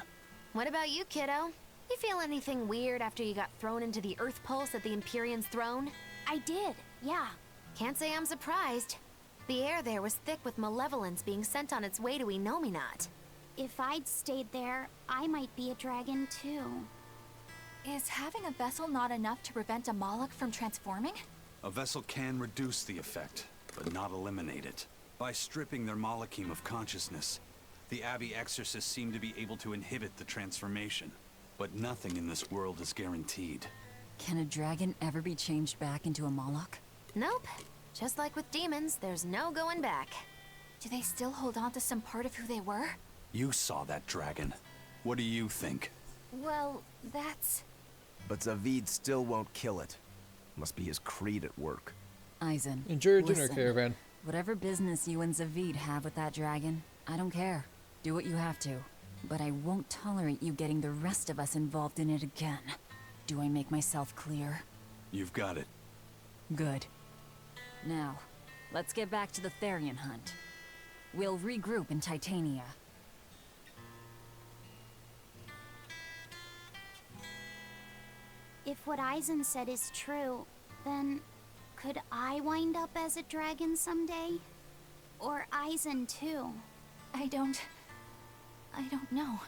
What about you, kiddo? You feel anything weird after you got thrown into the Earth Pulse at the Empyrean's throne? I did, yeah. Can't say I'm surprised. The air there was thick with malevolence being sent on its way to Enominat. If I'd stayed there, I might be a dragon too. Is having a vessel not enough to prevent a Moloch from transforming? A vessel can reduce the effect, but not eliminate it. By stripping their Malachim of consciousness, the Abbey exorcists seem to be able to inhibit the transformation. But nothing in this world is guaranteed. Can a dragon ever be changed back into a Moloch? Nope. Just like with demons, there's no going back. Do they still hold on to some part of who they were? You saw that dragon. What do you think? Well, that's... But Zavid still won't kill it. Must be his creed at work. Eisen, Enjoy your dinner, listen. Caravan. Whatever business you and Zavid have with that dragon, I don't care. Do what you have to. But I won't tolerate you getting the rest of us involved in it again. Do I make myself clear? You've got it. Good. Now, let's get back to the Therian hunt. We'll regroup in Titania. If what Eisen said is true, then could I wind up as a dragon someday? Or Eisen too? I don't know.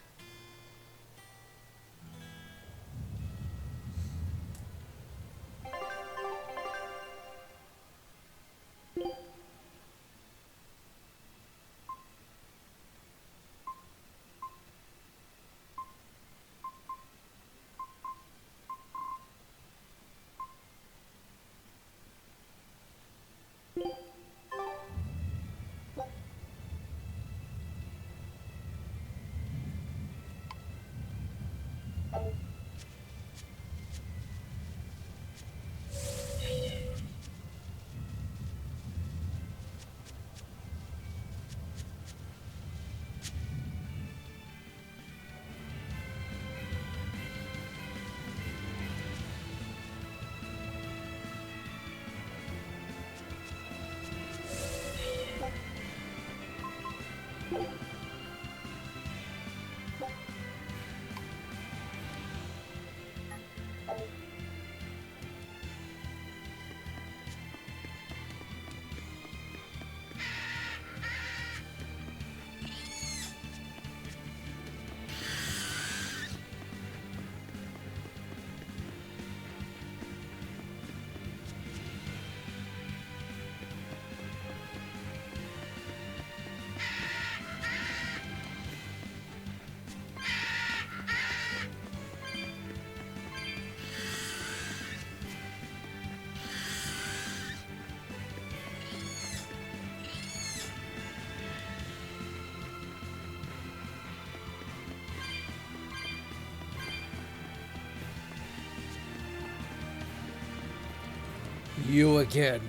You again.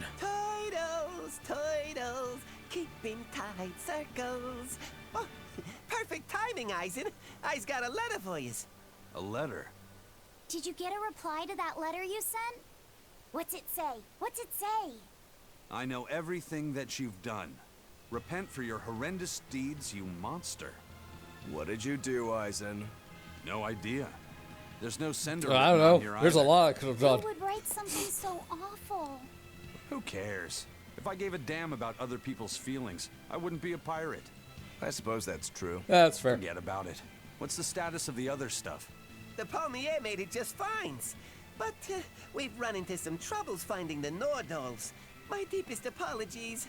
Turtles, keeping tight circles. Oh, perfect timing, Eisen. I's got a letter for yous. A letter? Did you get a reply to that letter you sent? What's it say? What's it say? I know everything that you've done. Repent for your horrendous deeds, you monster. What did you do, Eisen? No idea. There's no sender I don't written on know. here There's a either. lot I could have done. Who would write something so awful? Who cares? If I gave a damn about other people's feelings, I wouldn't be a pirate. I suppose that's true. That's fair. Forget about it. What's the status of the other stuff? The Palmier made it just fine. But we've run into some troubles finding the Nordals. My deepest apologies.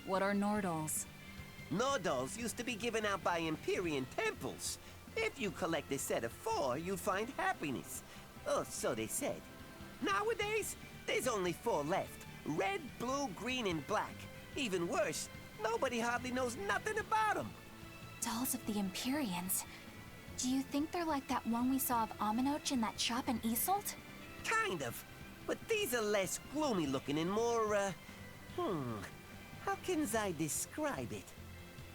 What are Nordals? Nordals used to be given out by Empyrean temples. If you collect a set of 4, you'd find happiness. Oh, so they said. Nowadays, there's only 4 left. Red, blue, green, and black. Even worse, nobody hardly knows nothing about them. Dolls of the Empyreans. Do you think they're like that one we saw of Aminoch in that shop in Isolt? Kind of. But these are less gloomy looking and more, how can I describe it?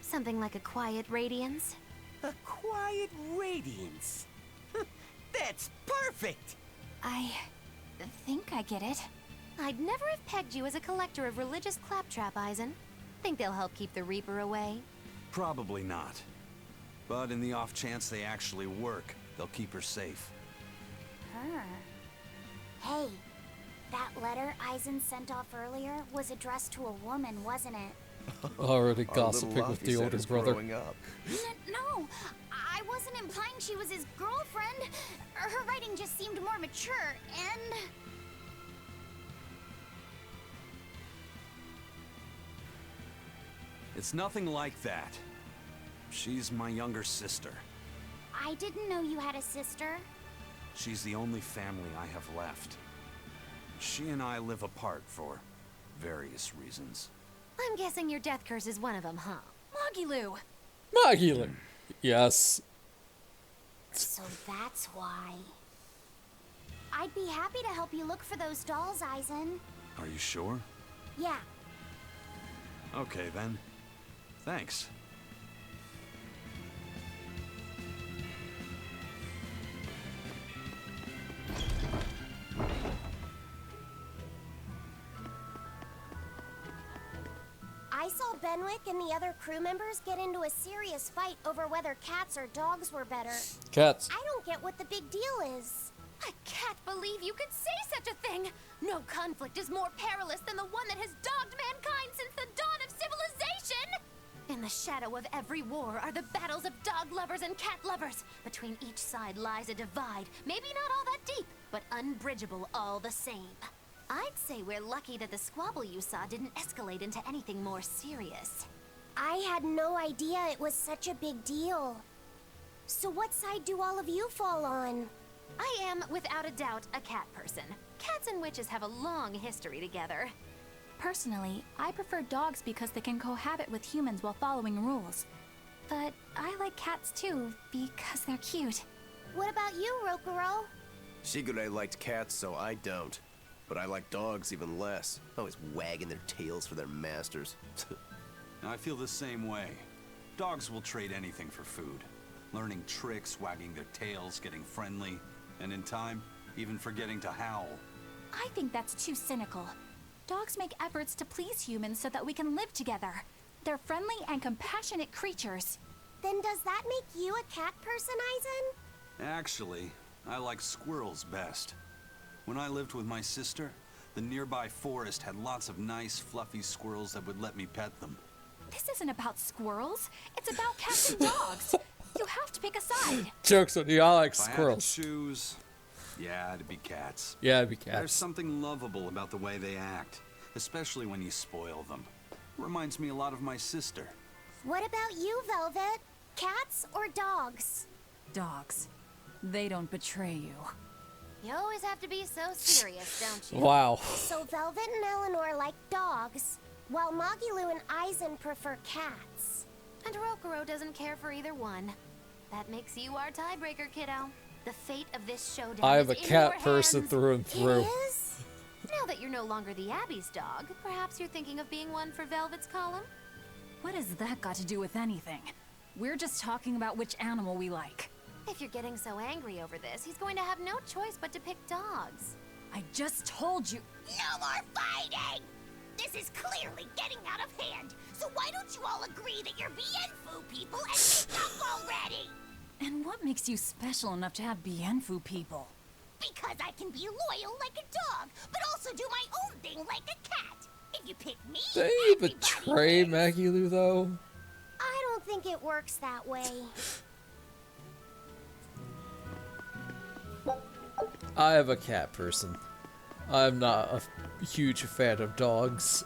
Something like a quiet radiance? A quiet radiance. That's perfect! I think I get it. I'd never have pegged you as a collector of religious claptrap, Eisen. Think they'll help keep the Reaper away? Probably not. But in the off chance they actually work, they'll keep her safe. Hey, that letter Eisen sent off earlier was addressed to a woman, wasn't it? Already gossiping with the older brother. No, I wasn't implying she was his girlfriend. Her writing just seemed more mature, and... It's nothing like that. She's my younger sister. I didn't know you had a sister. She's the only family I have left. She and I live apart for various reasons. I'm guessing your death curse is one of them, huh? Mogiloo! Mogiloo! Yes. So that's why. I'd be happy to help you look for those dolls, Eisen. Are you sure? Yeah. Okay then. Thanks. I saw Benwick and the other crew members get into a serious fight over whether cats or dogs were better. Cats. I don't get what the big deal is. I can't believe you could say such a thing! No conflict is more perilous than the one that has dogged mankind since the dawn of civilization! In the shadow of every war are the battles of dog lovers and cat lovers. Between each side lies a divide, maybe not all that deep, but unbridgeable all the same. I'd say we're lucky that the squabble you saw didn't escalate into anything more serious. I had no idea it was such a big deal. So what side do all of you fall on? I am, without a doubt, a cat person. Cats and witches have a long history together. Personally, I prefer dogs because they can cohabit with humans while following rules. But I like cats too, because they're cute. What about you, Rokuro? Shigure liked cats, so I don't. But I like dogs even less. Always wagging their tails for their masters. I feel the same way. Dogs will trade anything for food. Learning tricks, wagging their tails, getting friendly, and in time, even forgetting to howl. I think that's too cynical. Dogs make efforts to please humans so that we can live together. They're friendly and compassionate creatures. Then does that make you a cat person, Eisen? Actually, I like squirrels best. When I lived with my sister, the nearby forest had lots of nice, fluffy squirrels that would let me pet them. This isn't about squirrels. It's about cats and dogs. You have to pick a side. Jokes on you, I like If I had to squirrels. choose, yeah, it'd be cats. Yeah, it'd be There's cats. something lovable about the way they act, especially when you spoil them. Reminds me a lot of my sister. What about you, Velvet? Cats or dogs? Dogs. They don't betray you. You always have to be so serious, don't you? Wow. So Velvet and Eleanor like dogs, while Mogiloo and Eisen prefer cats. And Rokuro doesn't care for either one. That makes you our tiebreaker, kiddo. The fate of this showdown I am is a in cat your person hands. through and through. It is? Now that you're no longer the Abbey's dog, perhaps you're thinking of being one for Velvet's column? What has that got to do with anything? We're just talking about which animal we like. If you're getting so angry over this, he's going to have no choice but to pick dogs. I just told you. No more fighting! This is clearly getting out of hand, so why don't you all agree that you're Bienfu people and make up already? And what makes you special enough to have Bienfu people? Because I can be loyal like a dog, but also do my own thing like a cat. If you pick me, Did he betray Magilu, though? I don't think it works that way. I am a cat person. I'm not a huge fan of dogs.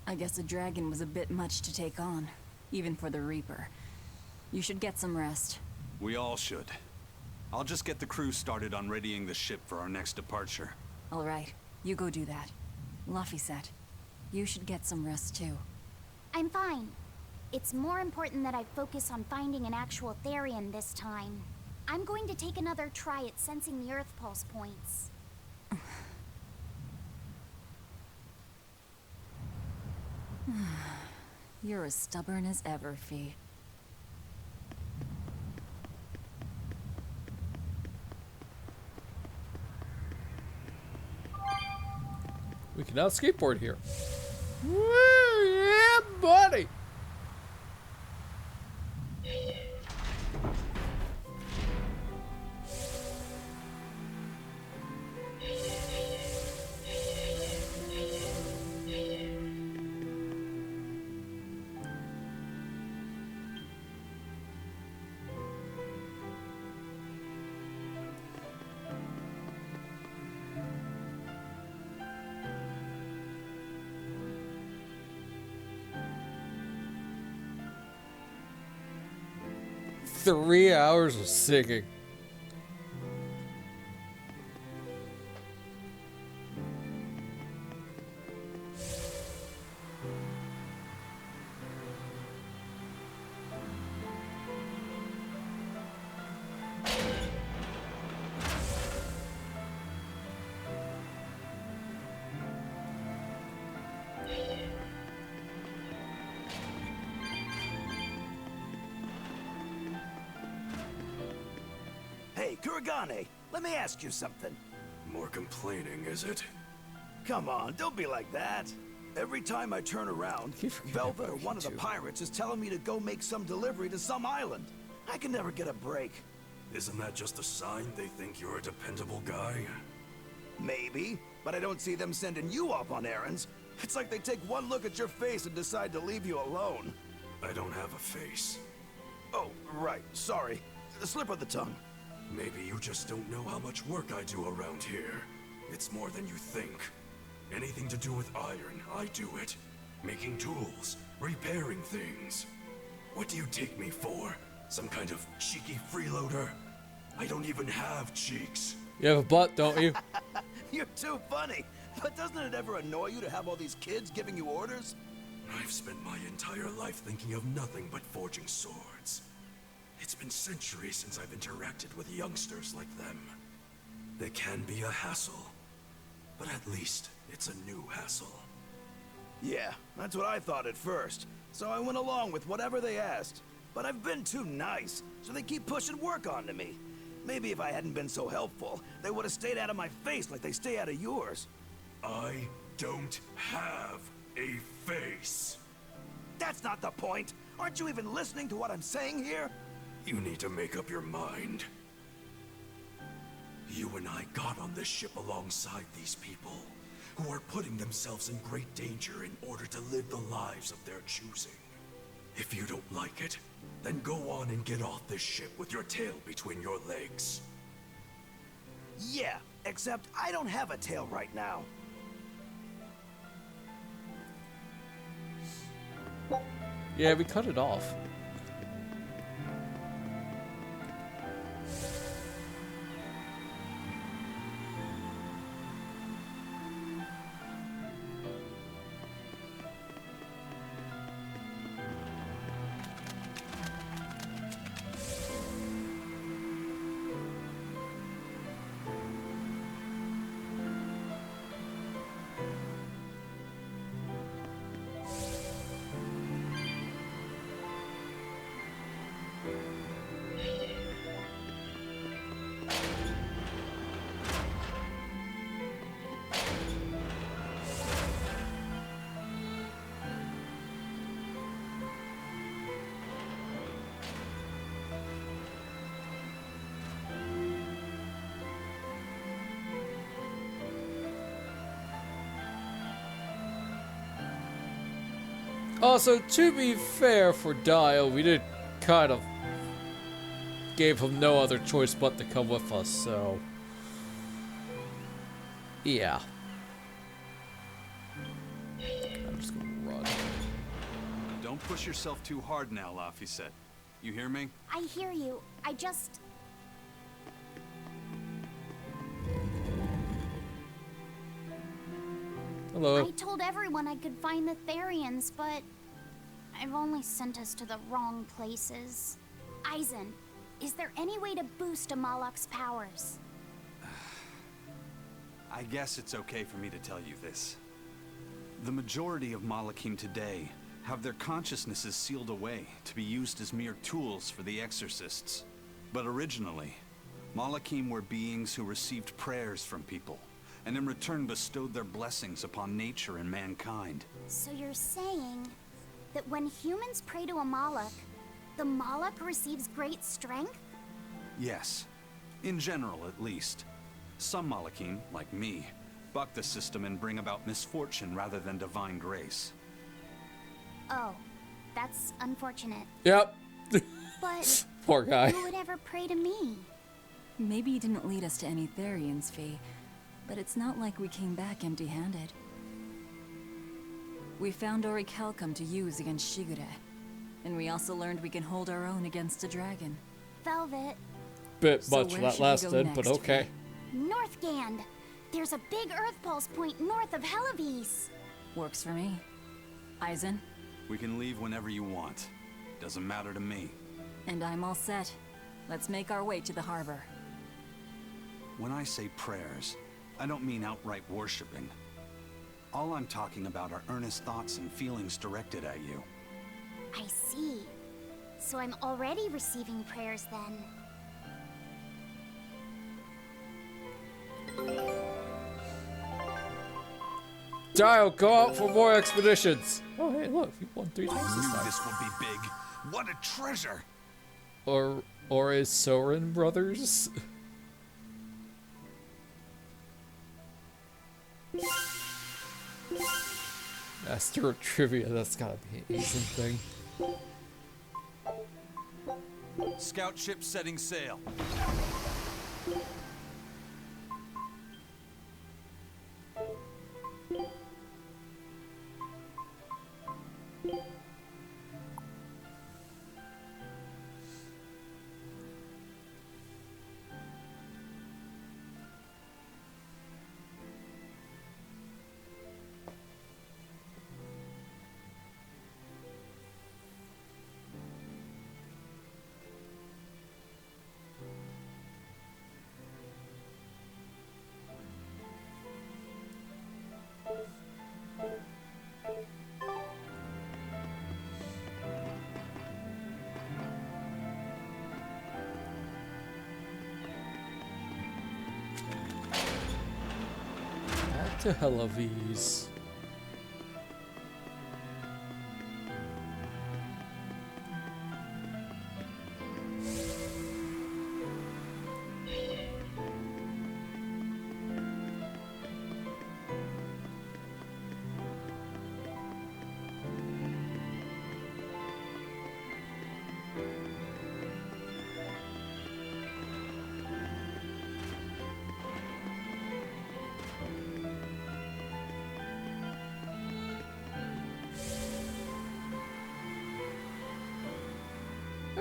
I guess a dragon was a bit much to take on, even for the Reaper. You should get some rest. We all should. I'll just get the crew started on readying the ship for our next departure. All right, you go do that. Laphicet, you should get some rest too. I'm fine. It's more important that I focus on finding an actual Therian this time. I'm going to take another try at sensing the Earth Pulse points. You're as stubborn as ever, Fee. We can now skateboard here. Woo, yeah, buddy! $3 of singing. Hey, Kuragane, let me ask you something. More complaining, is it? Come on, don't be like that. Every time I turn around, Velvet or one of the pirates is telling me to go make some delivery to some island. I can never get a break. Isn't that just a sign they think you're a dependable guy? Maybe, but I don't see them sending you off on errands. It's like they take one look at your face and decide to leave you alone. I don't have a face. Oh, right, sorry. The slip of the tongue. Maybe you just don't know how much work I do around here. It's more than you think. Anything to do with iron, I do it. Making tools, repairing things. What do you take me for? Some kind of cheeky freeloader? I don't even have cheeks. You have a butt, don't you? You're too funny. But doesn't it ever annoy you to have all these kids giving you orders? I've spent my entire life thinking of nothing but forging swords. It's been centuries since I've interacted with youngsters like them. They can be a hassle, but at least it's a new hassle. Yeah, that's what I thought at first. So I went along with whatever they asked. But I've been too nice, so they keep pushing work onto me. Maybe if I hadn't been so helpful, they would have stayed out of my face like they stay out of yours. I don't have a face. That's not the point. Aren't you even listening to what I'm saying here? You need to make up your mind. You and I got on this ship alongside these people. who are putting themselves in great danger in order to live the lives of their choosing. If you don't like it, then go on and get off this ship with your tail between your legs. Yeah, except I don't have a tail right now. Yeah, we cut it off. Also, to be fair for Dial, we did kind of gave him no other choice but to come with us, so yeah. I'm just gonna run. Don't push yourself too hard now, Laphicet. You hear me? I hear you. I just... Hello. I told everyone I could find the Therians, but I've only sent us to the wrong places. Eisen, is there any way to boost a Malak's powers? I guess it's okay for me to tell you this. The majority of Malakim today have their consciousnesses sealed away to be used as mere tools for the exorcists. But originally, Malakim were beings who received prayers from people, and in return bestowed their blessings upon nature and mankind. So you're saying that when humans pray to a Malak, the Malak receives great strength? Yes. In general, at least. Some Malakim, like me, buck the system and bring about misfortune rather than divine grace. Oh, that's unfortunate. Yep. But poor guy. who would ever pray to me? Maybe he didn't lead us to any Therians, Fee, but it's not like we came back empty-handed. We found Orichalcum to use against Shigure, and we also learned we can hold our own against a dragon. Velvet. Bit So much where that should we go lasted, but next, okay. Northgand. There's a big Earth Pulse point north of Helavis. Works for me. Eisen? We can leave whenever you want. Doesn't matter to me. And I'm all set. Let's make our way to the harbor. When I say prayers, I don't mean outright worshipping. All I'm talking about are earnest thoughts and feelings directed at you. I see. So I'm already receiving prayers then. Dial, go out for more expeditions. Oh, hey, look, we won 3 times I this knew time. this would be big. What a treasure! Or is Soren brothers? Master of Trivia, that's gotta be an Asian thing. Scout ship setting sail. Back to Helavis.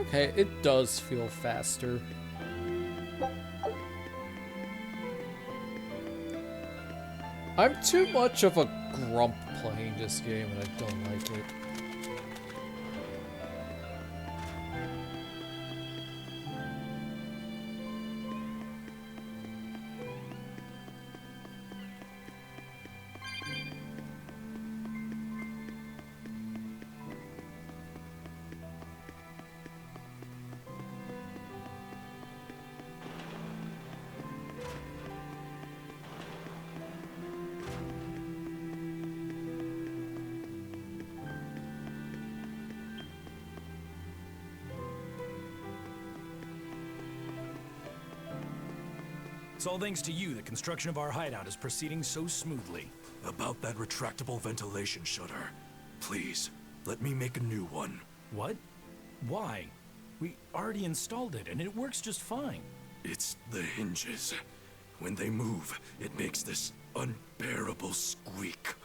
Okay, it does feel faster. I'm too much of a grump playing this game and I don't like it. It's all thanks to you that construction of our hideout is proceeding so smoothly. About that retractable ventilation shutter. Please, let me make a new one. What? Why? We already installed it, and it works just fine. It's the hinges. When they move, it makes this unbearable squeak.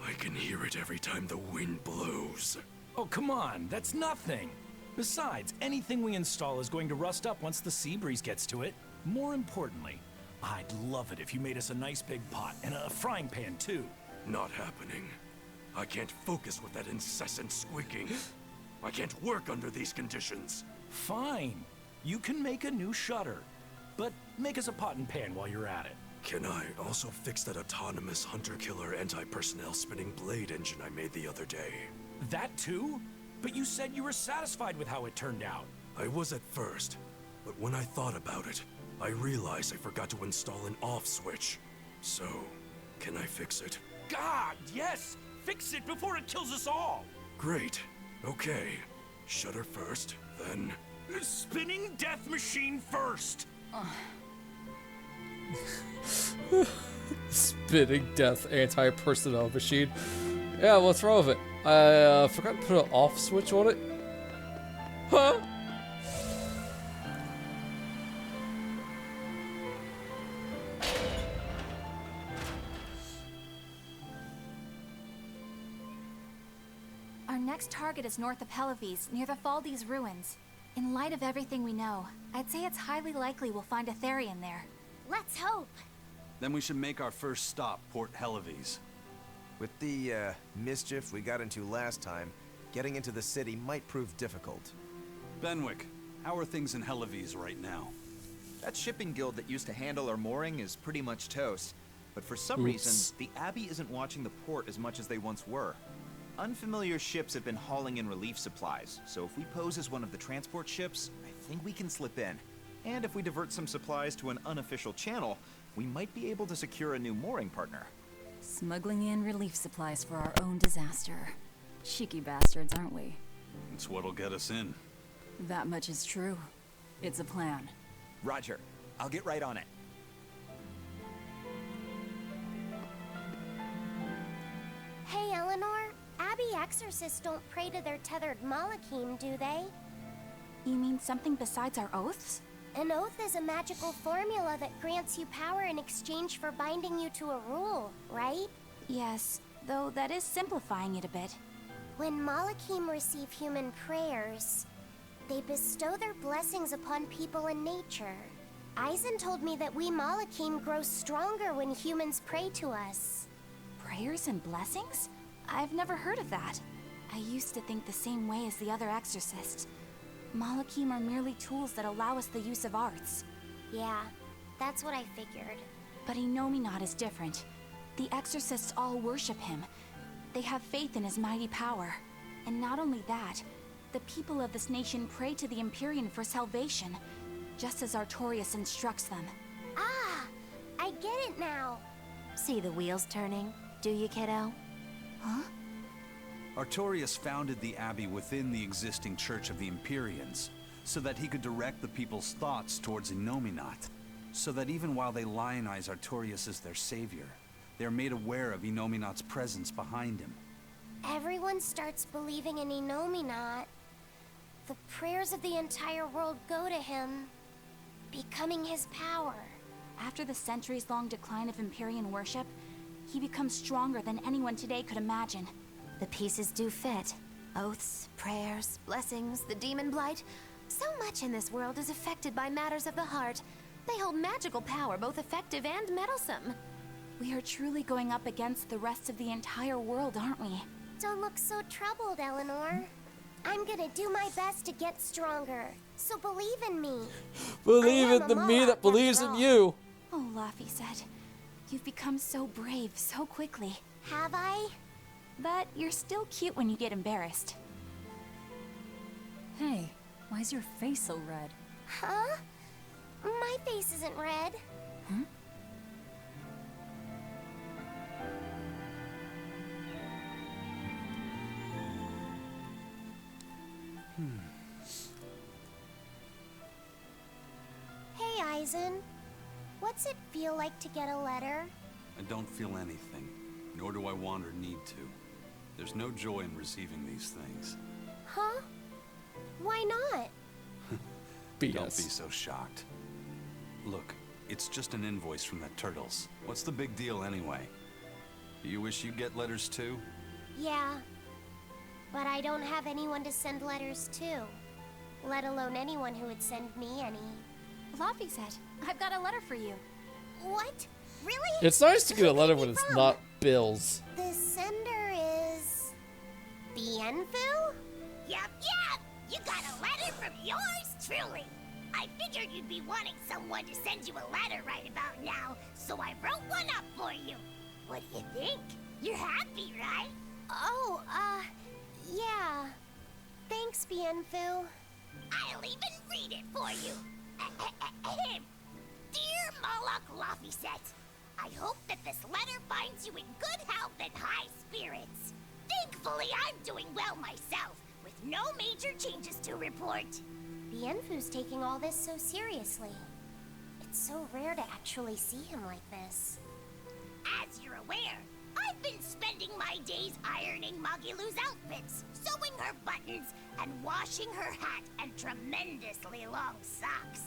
I can hear it every time the wind blows. Oh, come on, that's nothing. Besides, anything we install is going to rust up once the sea breeze gets to it. More importantly, I'd love it if you made us a nice big pot and a frying pan too. Not happening. I can't focus with that incessant squeaking. I can't work under these conditions. Fine. You can make a new shutter. But make us a pot and pan while you're at it. Can I also fix that autonomous hunter-killer anti-personnel spinning blade engine I made the other day? That too? But you said you were satisfied with how it turned out. I was at first, but when I thought about it, I realized I forgot to install an off switch. So, can I fix it? God, yes! Fix it before it kills us all! Great. Okay. Shutter first, then... Spinning death machine first! Spinning death anti-personnel machine. Yeah, what's wrong with it? I forgot to put an off switch on it. Huh? Our next target is north of Helives, near the Faldes ruins. In light of everything we know, I'd say it's highly likely we'll find a Therian there. Let's hope. Then we should make our first stop, Port Helives. With the mischief we got into last time, getting into the city might prove difficult. Benwick, how are things in Helives right now? That shipping guild that used to handle our mooring is pretty much toast. But for some reason, the Abbey isn't watching the port as much as they once were. Unfamiliar ships have been hauling in relief supplies, so if we pose as one of the transport ships, I think we can slip in. And if we divert some supplies to an unofficial channel, we might be able to secure a new mooring partner. Smuggling in relief supplies for our own disaster. Cheeky bastards, aren't we? It's what'll get us in. That much is true. It's a plan. Roger. I'll get right on it. Hey, Eleanor. Abbey exorcists don't pray to their tethered Malachim, do they? You mean something besides our oaths? An oath is a magical formula that grants you power in exchange for binding you to a rule, right? Yes, though that is simplifying it a bit. When Malachim receive human prayers, they bestow their blessings upon people and nature. Eisen told me that we Malachim grow stronger when humans pray to us. Prayers and blessings? I've never heard of that. I used to think the same way as the other exorcists. Malachim are merely tools that allow us the use of arts. Yeah, that's what I figured. But Innominat is different. The exorcists all worship him. They have faith in his mighty power. And not only that, the people of this nation pray to the Empyrean for salvation, just as Artorias instructs them. Ah, I get it now. See the wheels turning, do you, kiddo? Huh? Artorias founded the Abbey within the existing Church of the Empyreans, so that he could direct the people's thoughts towards Innominat, so that even while they lionize Artorias as their savior, they are made aware of Innominat's presence behind him. Everyone starts believing in Innominat. The prayers of the entire world go to him, becoming his power. After the centuries-long decline of Empyrean worship, he becomes stronger than anyone today could imagine. The pieces do fit. Oaths, prayers, blessings, the demon blight. So much in this world is affected by matters of the heart. They hold magical power, both effective and meddlesome. We are truly going up against the rest of the entire world, aren't we? Don't look so troubled, Eleanor. I'm gonna do my best to get stronger. So believe in me. Believe in the me that believes in you. Oh, Laphicet, you've become so brave so quickly. Have I? But you're still cute when you get embarrassed. Hey, why's your face so red? Huh? My face isn't red. Huh? Hey, Eisen. What's it feel like to get a letter? I don't feel anything, nor do I want or need to. There's no joy in receiving these things. Huh? Why not? Don't be so shocked. Look, it's just an invoice from the turtles. What's the big deal anyway? Do you wish you get letters too? Yeah. But I don't have anyone to send letters to. Let alone anyone who would send me any. Laphicet, I've got a letter for you. What? Really? It's nice to get a letter when it's not bills. The sender is... Bienfu? Yep. You got a letter from yours truly. I figured you'd be wanting someone to send you a letter right about now, so I wrote one up for you. What do you think? You're happy, right? Oh, yeah. Thanks, Bienfu. I'll even read it for you. Dear Moloch Laphicet, I hope that this letter finds you in good health and high spirits. Thankfully, I'm doing well myself, with no major changes to report. Bienfu's taking all this so seriously. It's so rare to actually see him like this. As you're aware, I've been spending my days ironing Magilu's outfits, sewing her buttons, and washing her hat and tremendously long socks.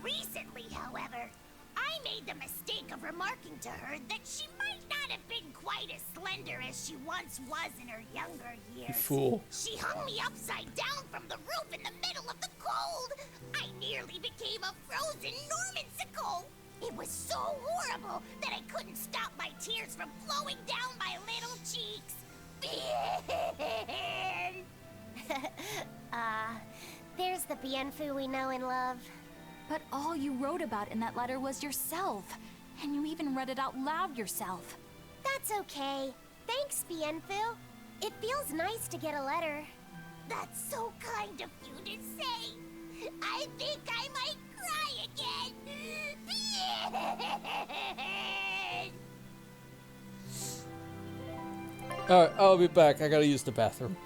Recently, however, I made the mistake of remarking to her that she might not have been quite as slender as she once was in her younger years. You fool. She hung me upside down from the roof in the middle of the cold. I nearly became a frozen Normansicle. It was so horrible that I couldn't stop my tears from flowing down my little cheeks. There's the Bienfu we know and love. But all you wrote about in that letter was yourself. And you even read it out loud yourself. That's okay. Thanks, Bienfu. It feels nice to get a letter. That's so kind of you to say. I think I might cry again. Alright, I'll be back. I gotta use the bathroom.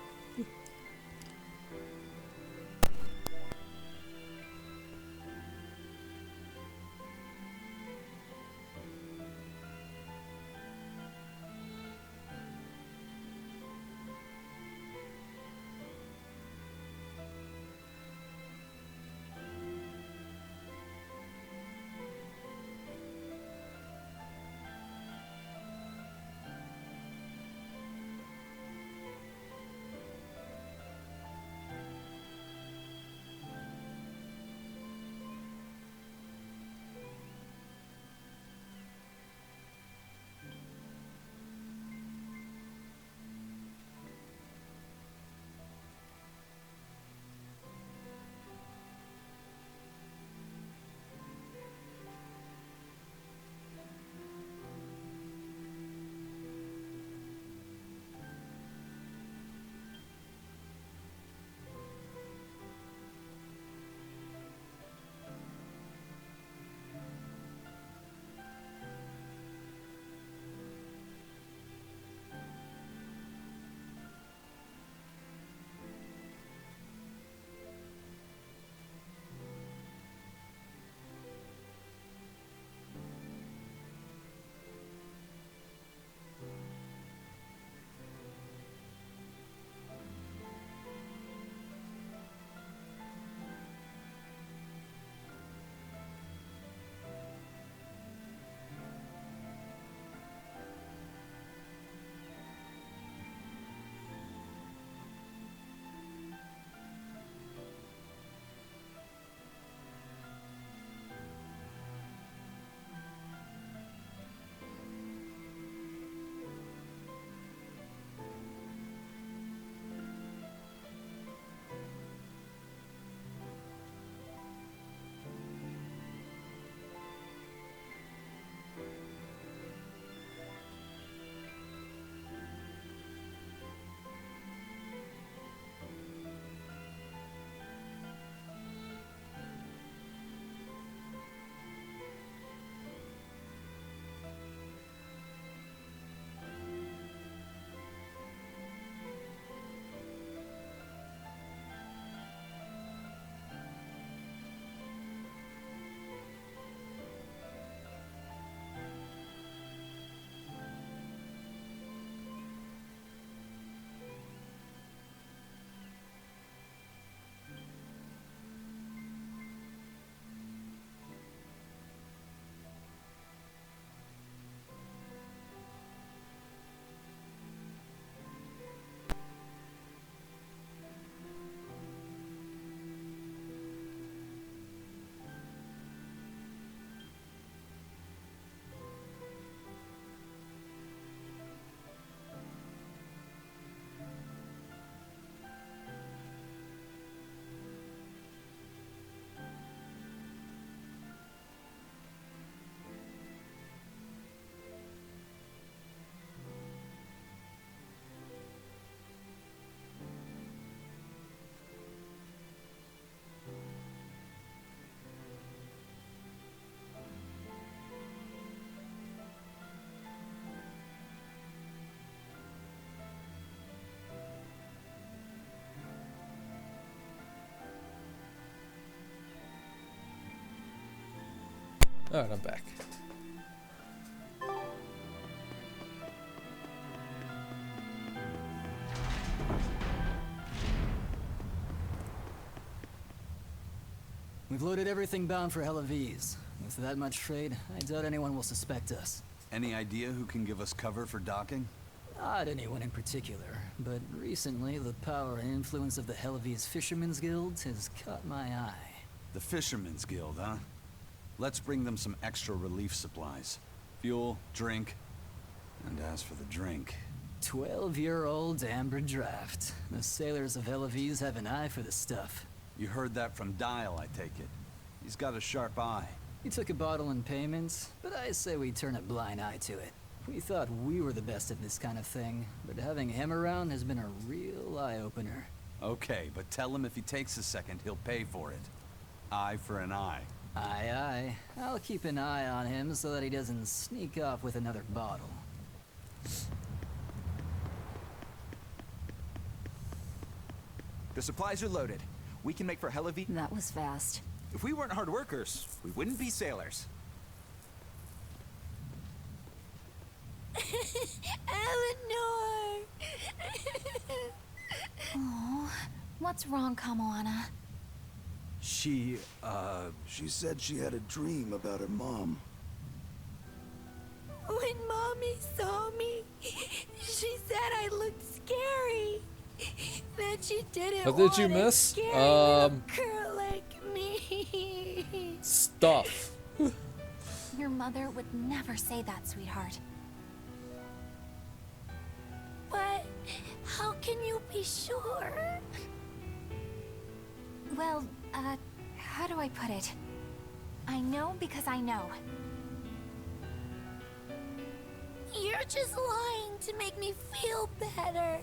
Alright, I'm back. We've loaded everything bound for Helaviz. With that much trade, I doubt anyone will suspect us. Any idea who can give us cover for docking? Not anyone in particular, but recently the power and influence of the Helaviz Fishermen's Guild has caught my eye. The Fishermen's Guild, huh? Let's bring them some extra relief supplies. Fuel, drink, and as for the drink... 12-year-old amber draft. The sailors of Helaviz have an eye for the stuff. You heard that from Dial, I take it. He's got a sharp eye. He took a bottle in payments, but I say we turn a blind eye to it. We thought we were the best at this kind of thing, but having him around has been a real eye-opener. Okay, but tell him if he takes a second, he'll pay for it. Eye for an eye. Aye, aye. I'll keep an eye on him so that he doesn't sneak off with another bottle. The supplies are loaded. We can make for Helaviz. That was fast. If we weren't hard workers, we wouldn't be sailors. Eleanor! Oh, what's wrong, Kamoana? She said she had a dream about her mom. When Mommy saw me, she said I looked scary. That she didn't What did you want a miss? scary little girl like me. Stuff. Your mother would never say that, sweetheart. But how can you be sure? Well, how do I put it? I know because I know. You're just lying to make me feel better.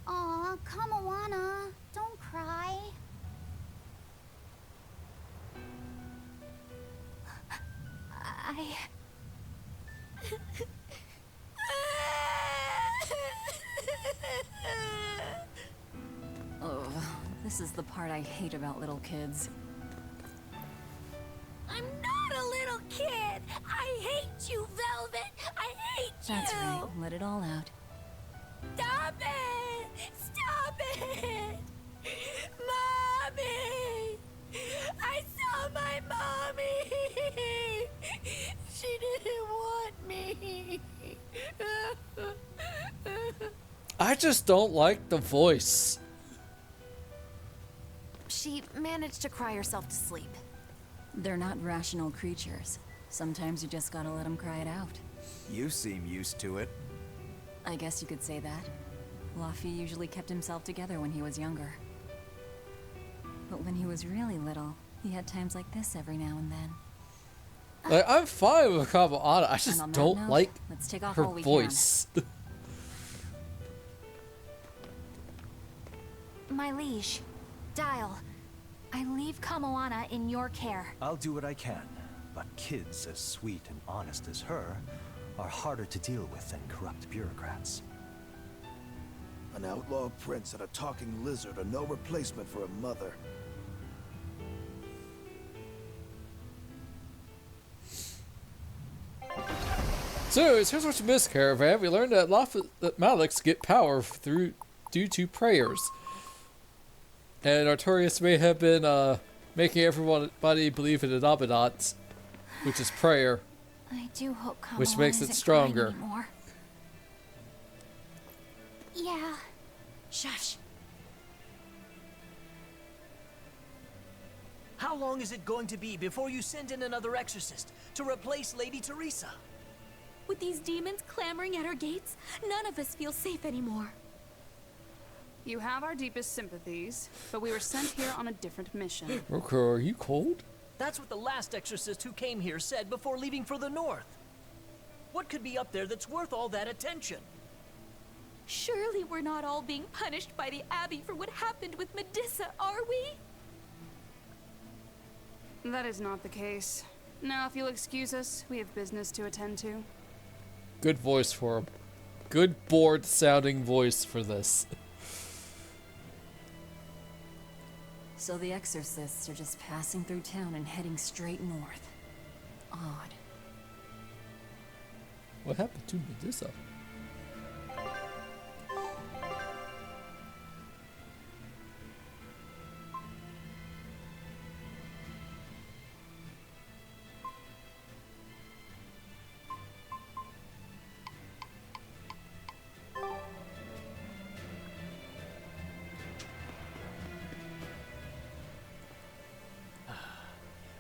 Aw, Kamawana, don't cry. Oh, this is the part I hate about little kids. I'm not a little kid. I hate you, Velvet. I hate you. That's right. Let it all out. Stop it! Stop it! Mommy! I saw my mommy! She didn't want me. I just don't like the voice. She managed to cry herself to sleep. They're not rational creatures. Sometimes you just gotta let them cry it out. You seem used to it. I guess you could say that. Laffy usually kept himself together when he was younger. But when he was really little, he had times like this every now and then. Like, I'm fine with Kamaana, I just on that don't note, like let's take off her while we voice. My liege, Dial, I leave Kamoana in your care. I'll do what I can, but kids as sweet and honest as her are harder to deal with than corrupt bureaucrats. An outlaw prince and a talking lizard are no replacement for a mother. So, here's what you missed, Caravan. We learned that Maliks get power due to prayers. And Artorias may have been making everybody believe in an Abaddon, which is prayer. I do hope Kamoana Which makes it isn't stronger. crying anymore. Yeah. Shush. How long is it going to be before you send in another exorcist to replace Lady Teresa? With these demons clamoring at our gates, none of us feel safe anymore. You have our deepest sympathies, but we were sent here on a different mission. Okay, are you cold? That's what the last exorcist who came here said before leaving for the north. What could be up there that's worth all that attention? Surely we're not all being punished by the Abbey for what happened with Medusa, are we? That is not the case. Now, if you'll excuse us, we have business to attend to. Good voice for him. Good bored sounding voice for this. So the exorcists are just passing through town and heading straight north. Odd. What happened to Medusa?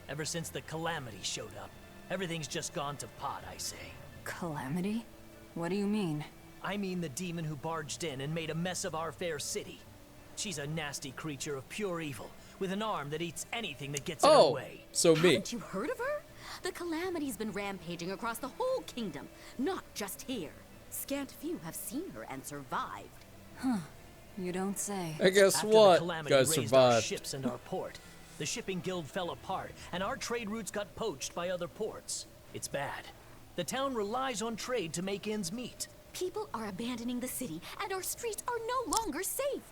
Ever since the Calamity showed up, everything's just gone to pot, I say. Calamity? What do you mean? I mean the demon who barged in and made a mess of our fair city. She's a nasty creature of pure evil, with an arm that eats anything that gets in her way. So me. Haven't you heard of her? The Calamity's been rampaging across the whole kingdom, not just here. Scant few have seen her and survived. Huh. You don't say. And guess After what? the Calamity Guys raised our survived. ships and our port, the shipping guild fell apart, and our trade routes got poached by other ports. It's bad. The town relies on trade to make ends meet. People are abandoning the city, and our streets are no longer safe.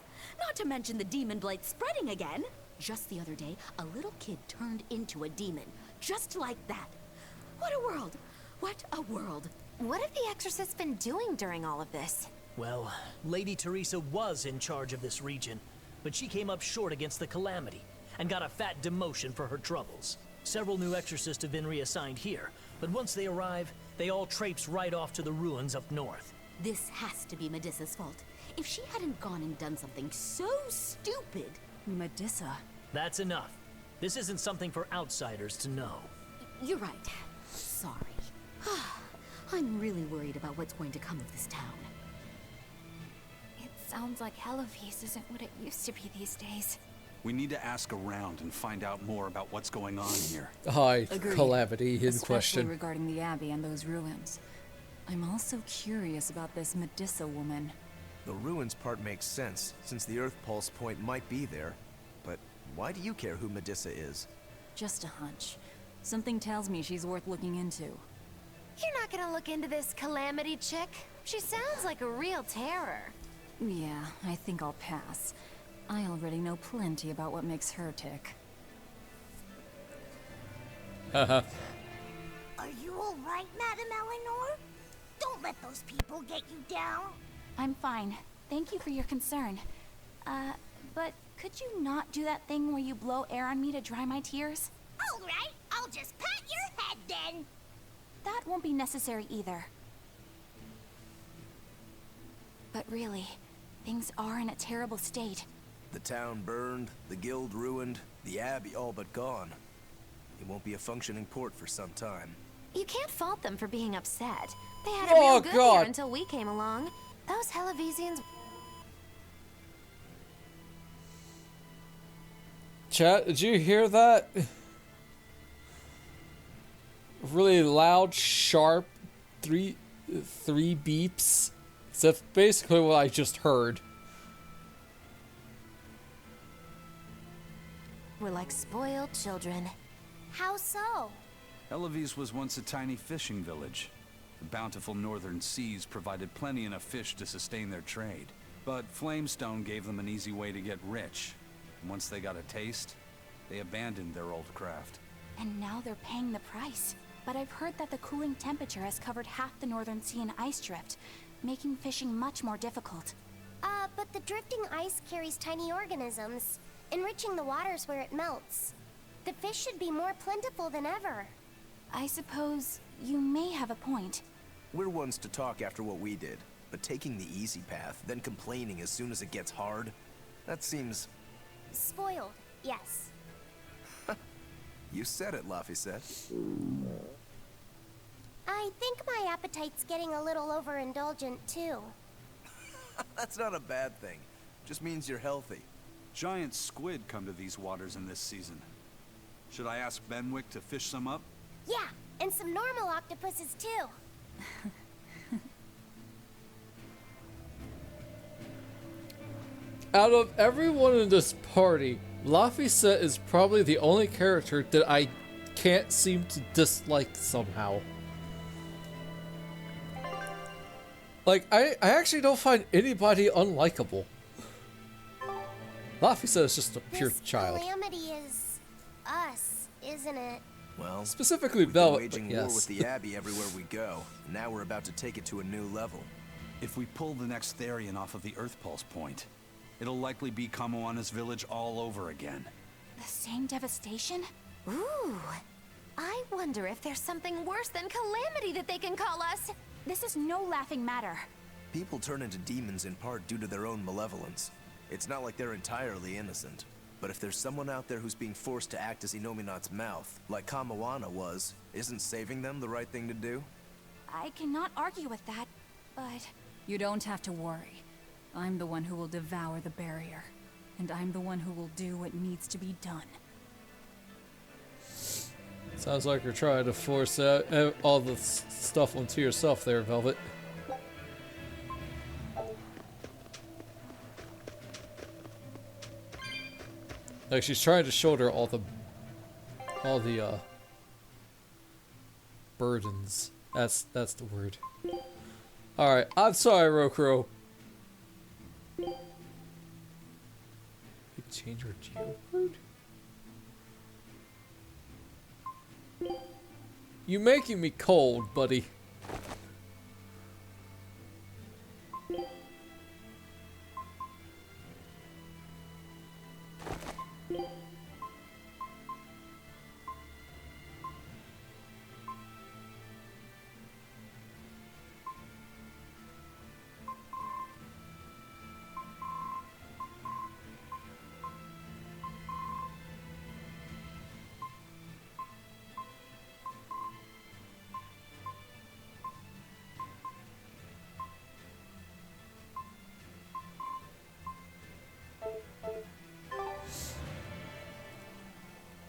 Not to mention the demon blight spreading again. Just the other day, a little kid turned into a demon. Just like that. What a world! What a world! What have the exorcists been doing during all of this? Well, Lady Teresa was in charge of this region, but she came up short against the Calamity and got a fat demotion for her troubles. Several new exorcists have been reassigned here, but once they arrive, they all traipse right off to the ruins up north. This has to be Medissa's fault. If she hadn't gone and done something so stupid... Medissa? That's enough. This isn't something for outsiders to know. You're right. Sorry. I'm really worried about what's going to come of this town. It sounds like Hellafeast isn't what it used to be these days. We need to ask around and find out more about what's going on here. Hi, Agreed. Calamity in Especially question. regarding the Abbey and those ruins. I'm also curious about this Medissa woman. The ruins part makes sense, since the Earth Pulse point might be there. But why do you care who Medissa is? Just a hunch. Something tells me she's worth looking into. You're not gonna look into this Calamity chick? She sounds like a real terror. Yeah, I think I'll pass. I already know plenty about what makes her tick. Are you all right, Madam Eleanor? Don't let those people get you down. I'm fine. Thank you for your concern. But could you not do that thing where you blow air on me to dry my tears? All right, I'll just pat your head then. That won't be necessary either. But really, things are in a terrible state. The town burned, the guild ruined, the abbey all but gone. It won't be a functioning port for some time. You can't fault them for being upset. They had it Oh, real good God. here until we came along. Those Hellavesians... Chat, did you hear that? Really loud, sharp, three beeps. So that's basically what I just heard. We're like spoiled children. How so? Eloise was once a tiny fishing village. The bountiful northern seas provided plenty enough fish to sustain their trade. But Flamestone gave them an easy way to get rich. And once they got a taste, they abandoned their old craft. And now they're paying the price. But I've heard that the cooling temperature has covered half the northern sea in ice drift, making fishing much more difficult. But the drifting ice carries tiny organisms, enriching the waters where it melts. The fish should be more plentiful than ever. I suppose you may have a point. We're ones to talk after what we did, but taking the easy path, then complaining as soon as it gets hard, that seems... Spoiled, yes. You said it, Laphicet. I think my appetite's getting a little overindulgent, too. That's not a bad thing. Just means you're healthy. Giant squid come to these waters in this season. Should I ask Benwick to fish some up? Yeah, and some normal octopuses, too. Out of everyone in this party, Laphicet is probably the only character that I can't seem to dislike somehow. Like, I actually don't find anybody unlikable. Laffy is just a pure This child. calamity is us, isn't it? Well, Specifically we've Velvet, been waging but war yes. with the Abbey everywhere we go. And now we're about to take it to a new level. If we pull the next Therian off of the Earth Pulse point, it'll likely be Kamoana's village all over again. The same devastation? Ooh. I wonder if there's something worse than calamity that they can call us. This is no laughing matter. People turn into demons in part due to their own malevolence. It's not like they're entirely innocent. But if there's someone out there who's being forced to act as Inominat's mouth, like Kamoana was, isn't saving them the right thing to do? I cannot argue with that, but... You don't have to worry. I'm the one who will devour the barrier. And I'm the one who will do what needs to be done. Sounds like you're trying to force all the stuff onto yourself there, Velvet. Like she's trying to shoulder all the burdens. That's the word. All right, I'm sorry, Rokuro. You change your geocode? You making me cold, buddy.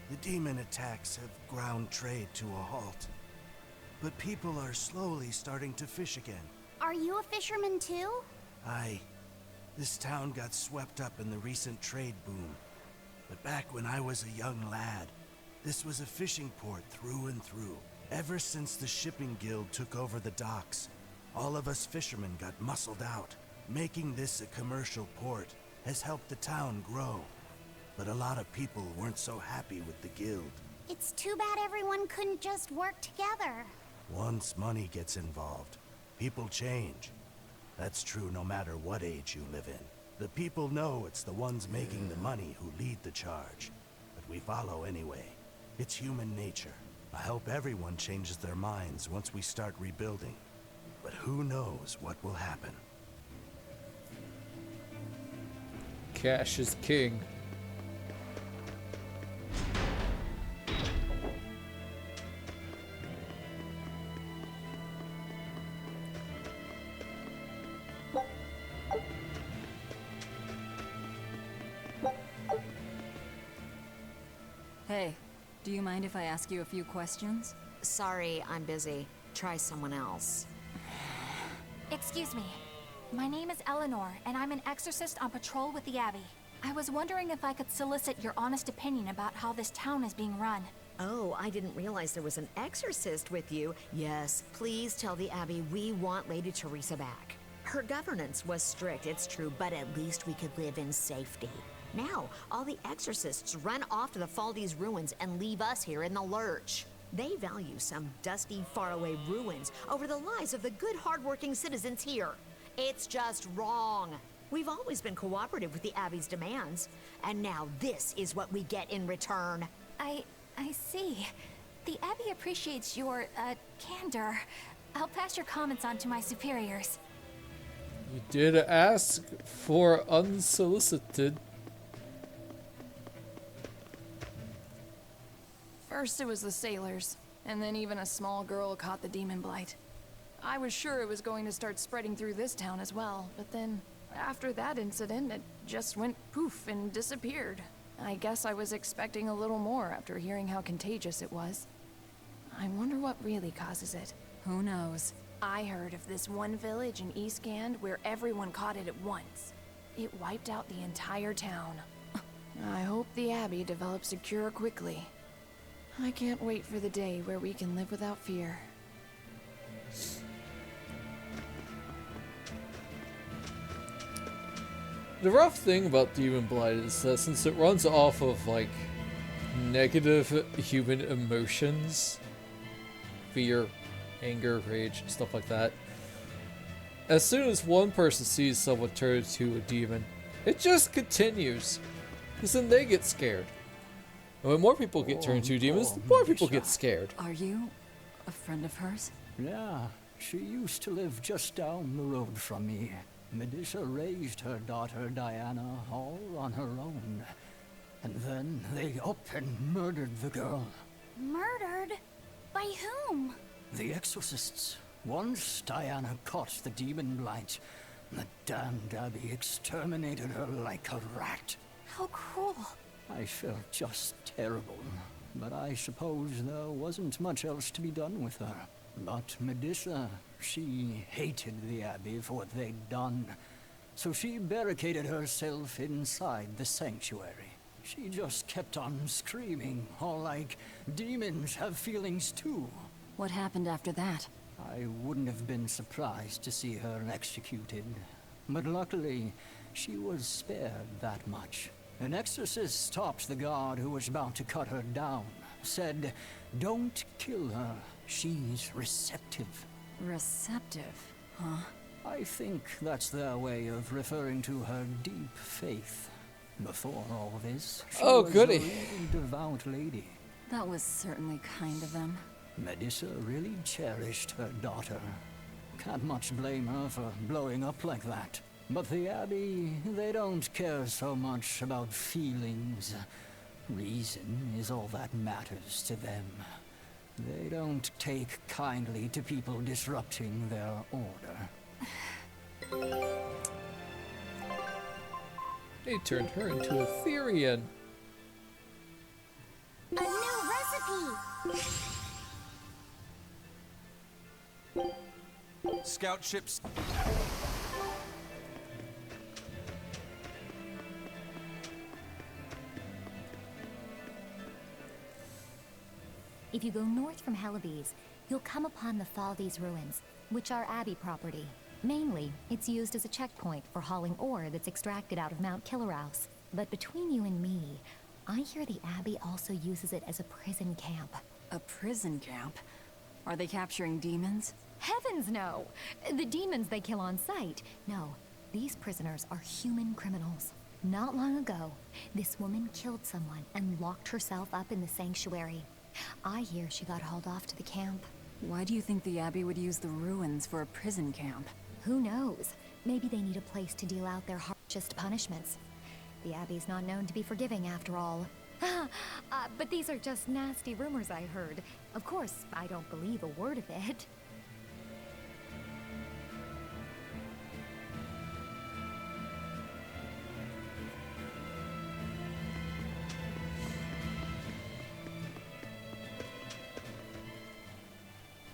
The demon attacks have ground trade to a halt. But people are slowly starting to fish again. Are you a fisherman too? Aye. This town got swept up in the recent trade boom. But back when I was a young lad, this was a fishing port through and through. Ever since the shipping guild took over the docks, all of us fishermen got muscled out. Making this a commercial port has helped the town grow. But a lot of people weren't so happy with the guild. It's too bad everyone couldn't just work together. Once money gets involved, people change. That's true no matter what age you live in. The people know it's the ones making the money who lead the charge. But we follow anyway. It's human nature. I hope everyone changes their minds once we start rebuilding. But who knows what will happen. Cash is king. Hey, do you mind if I ask you a few questions? Sorry, I'm busy. Try someone else. Excuse me. My name is Eleanor, and I'm an exorcist on patrol with the Abbey. I was wondering if I could solicit your honest opinion about how this town is being run. Oh, I didn't realize there was an exorcist with you. Yes, please tell the Abbey we want Lady Teresa back. Her governance was strict, it's true, but at least we could live in safety. Now, all the exorcists run off to the Faldi's ruins and leave us here in the lurch. They value some dusty, faraway ruins over the lives of the good, hardworking citizens here. It's just wrong. We've always been cooperative with the Abbey's demands, and now this is what we get in return. I see. The Abbey appreciates your, candor. I'll pass your comments on to my superiors. You did ask for unsolicited. First it was the sailors, and then even a small girl caught the demon blight. I was sure it was going to start spreading through this town as well, but then, after that incident, it just went poof and disappeared. I guess I was expecting a little more after hearing how contagious it was. I wonder what really causes it. Who knows? I heard of this one village in East Gand where everyone caught it at once. It wiped out the entire town. I hope the Abbey develops a cure quickly. I can't wait for the day where we can live without fear. The rough thing about Demon Blight is that since it runs off of, like, negative human emotions, fear, anger, rage, stuff like that, as soon as one person sees someone turn into a demon, it just continues. Because then they get scared. And when more people get turned into demons, the more people get scared. Are you a friend of hers? Yeah, she used to live just down the road from me. Medusa raised her daughter Diana all on her own. And then they up and murdered the girl. Murdered? By whom? The exorcists. Once Diana caught the demon blight, the damned abbey exterminated her like a rat. How cruel. I felt just terrible, but I suppose there wasn't much else to be done with her. But Medusa, she hated the abbey for what they'd done, so she barricaded herself inside the sanctuary. She just kept on screaming, all like, demons have feelings too. What happened after that? I wouldn't have been surprised to see her executed, but luckily, she was spared that much. An exorcist stopped the guard who was about to cut her down, said, "Don't kill her, she's receptive." Receptive, huh? I think that's their way of referring to her deep faith. Before all this, she was goody. a really devout lady. That was certainly kind of them. Medusa really cherished her daughter. Can't much blame her for blowing up like that. But the Abbey, they don't care so much about feelings. Reason is all that matters to them. They don't take kindly to people disrupting their order. They turned her into a Therian. A new recipe! Scout ships. If you go north from Helleby's, you'll come upon the Faldi's ruins, which are Abbey property. Mainly, it's used as a checkpoint for hauling ore that's extracted out of Mount Killerhouse. But between you and me, I hear the Abbey also uses it as a prison camp. A prison camp? Are they capturing demons? Heavens no! The demons they kill on sight. No, these prisoners are human criminals. Not long ago, this woman killed someone and locked herself up in the sanctuary. I hear she got hauled off to the camp. Why do you think the Abbey would use the ruins for a prison camp? Who knows? Maybe they need a place to deal out their harshest punishments. The Abbey's not known to be forgiving after all. But these are just nasty rumors I heard. Of course, I don't believe a word of it.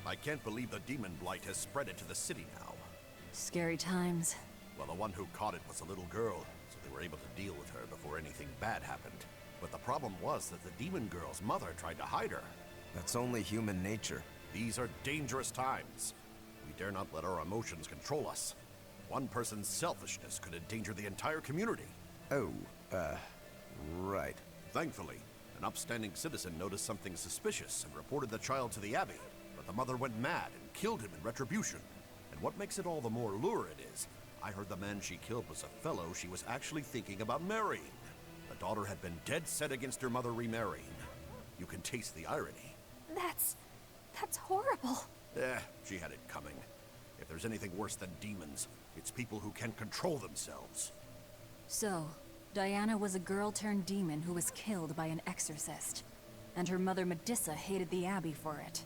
I can't believe the demon blight has spread it to the city now. Scary times. Well, the one who caught it was a little girl, so they were able to deal with her before anything bad happened. But the problem was that the demon girl's mother tried to hide her. That's only human nature. These are dangerous times. We dare not let our emotions control us. One person's selfishness could endanger the entire community. Oh, right. Thankfully, an upstanding citizen noticed something suspicious and reported the child to the Abbey. But the mother went mad and killed him in retribution. And what makes it all the more lurid is, I heard the man she killed was a fellow she was actually thinking about marrying. The daughter had been dead set against her mother remarrying. You can taste the irony. That's horrible. She had it coming. If there's anything worse than demons, it's people who can't control themselves. So, Diana was a girl-turned-demon who was killed by an exorcist. And her mother Medusa hated the Abbey for it.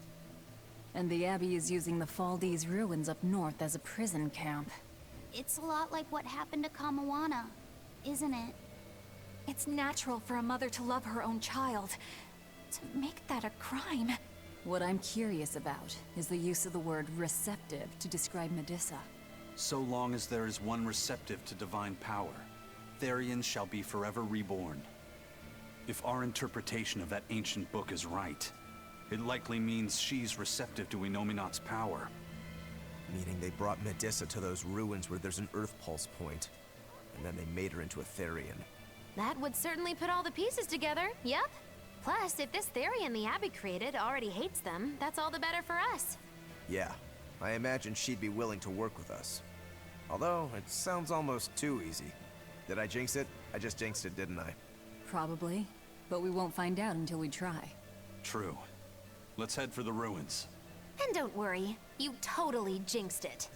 And the Abbey is using the Faldi's ruins up north as a prison camp. It's a lot like what happened to Kamawana, isn't it? It's natural for a mother to love her own child. To make that a crime. What I'm curious about is the use of the word receptive to describe Medusa. So long as there is one receptive to divine power, Therians shall be forever reborn. If our interpretation of that ancient book is right, it likely means she's receptive to Inominat's power. Meaning they brought Medusa to those ruins where there's an Earth Pulse point. and then they made her into a Therian. That would certainly put all the pieces together, yep. Plus, if this Therian the Abbey created already hates them, that's all the better for us. Yeah, I imagine she'd be willing to work with us. Although, it sounds almost too easy. Did I jinx it? I just jinxed it, didn't I? Probably, but we won't find out until we try. True. Let's head for the ruins. And don't worry, you totally jinxed it.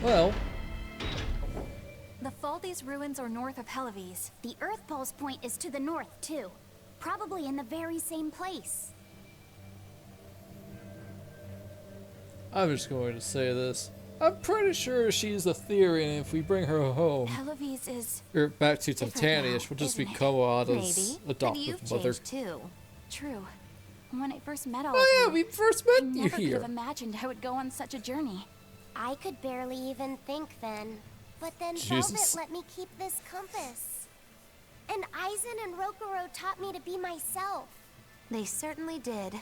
Well, The Faldi's ruins are north of Helives. The Earth Pulse point is to the north, too. Probably in the very same place. I'm just going to say this. I'm pretty sure she's a Therian, and if we bring her home, Helives is or back to different Titania, now, she'll just isn't become it? Ada's Maybe, but adoptive you've mother. changed too. True. When I first met all Oh of yeah, you, we first I met you never could here. have imagined I would go on such a journey. I could barely even think then. But then Jesus. Velvet let me keep this compass. And Eisen and Rokuro taught me to be myself. They certainly did.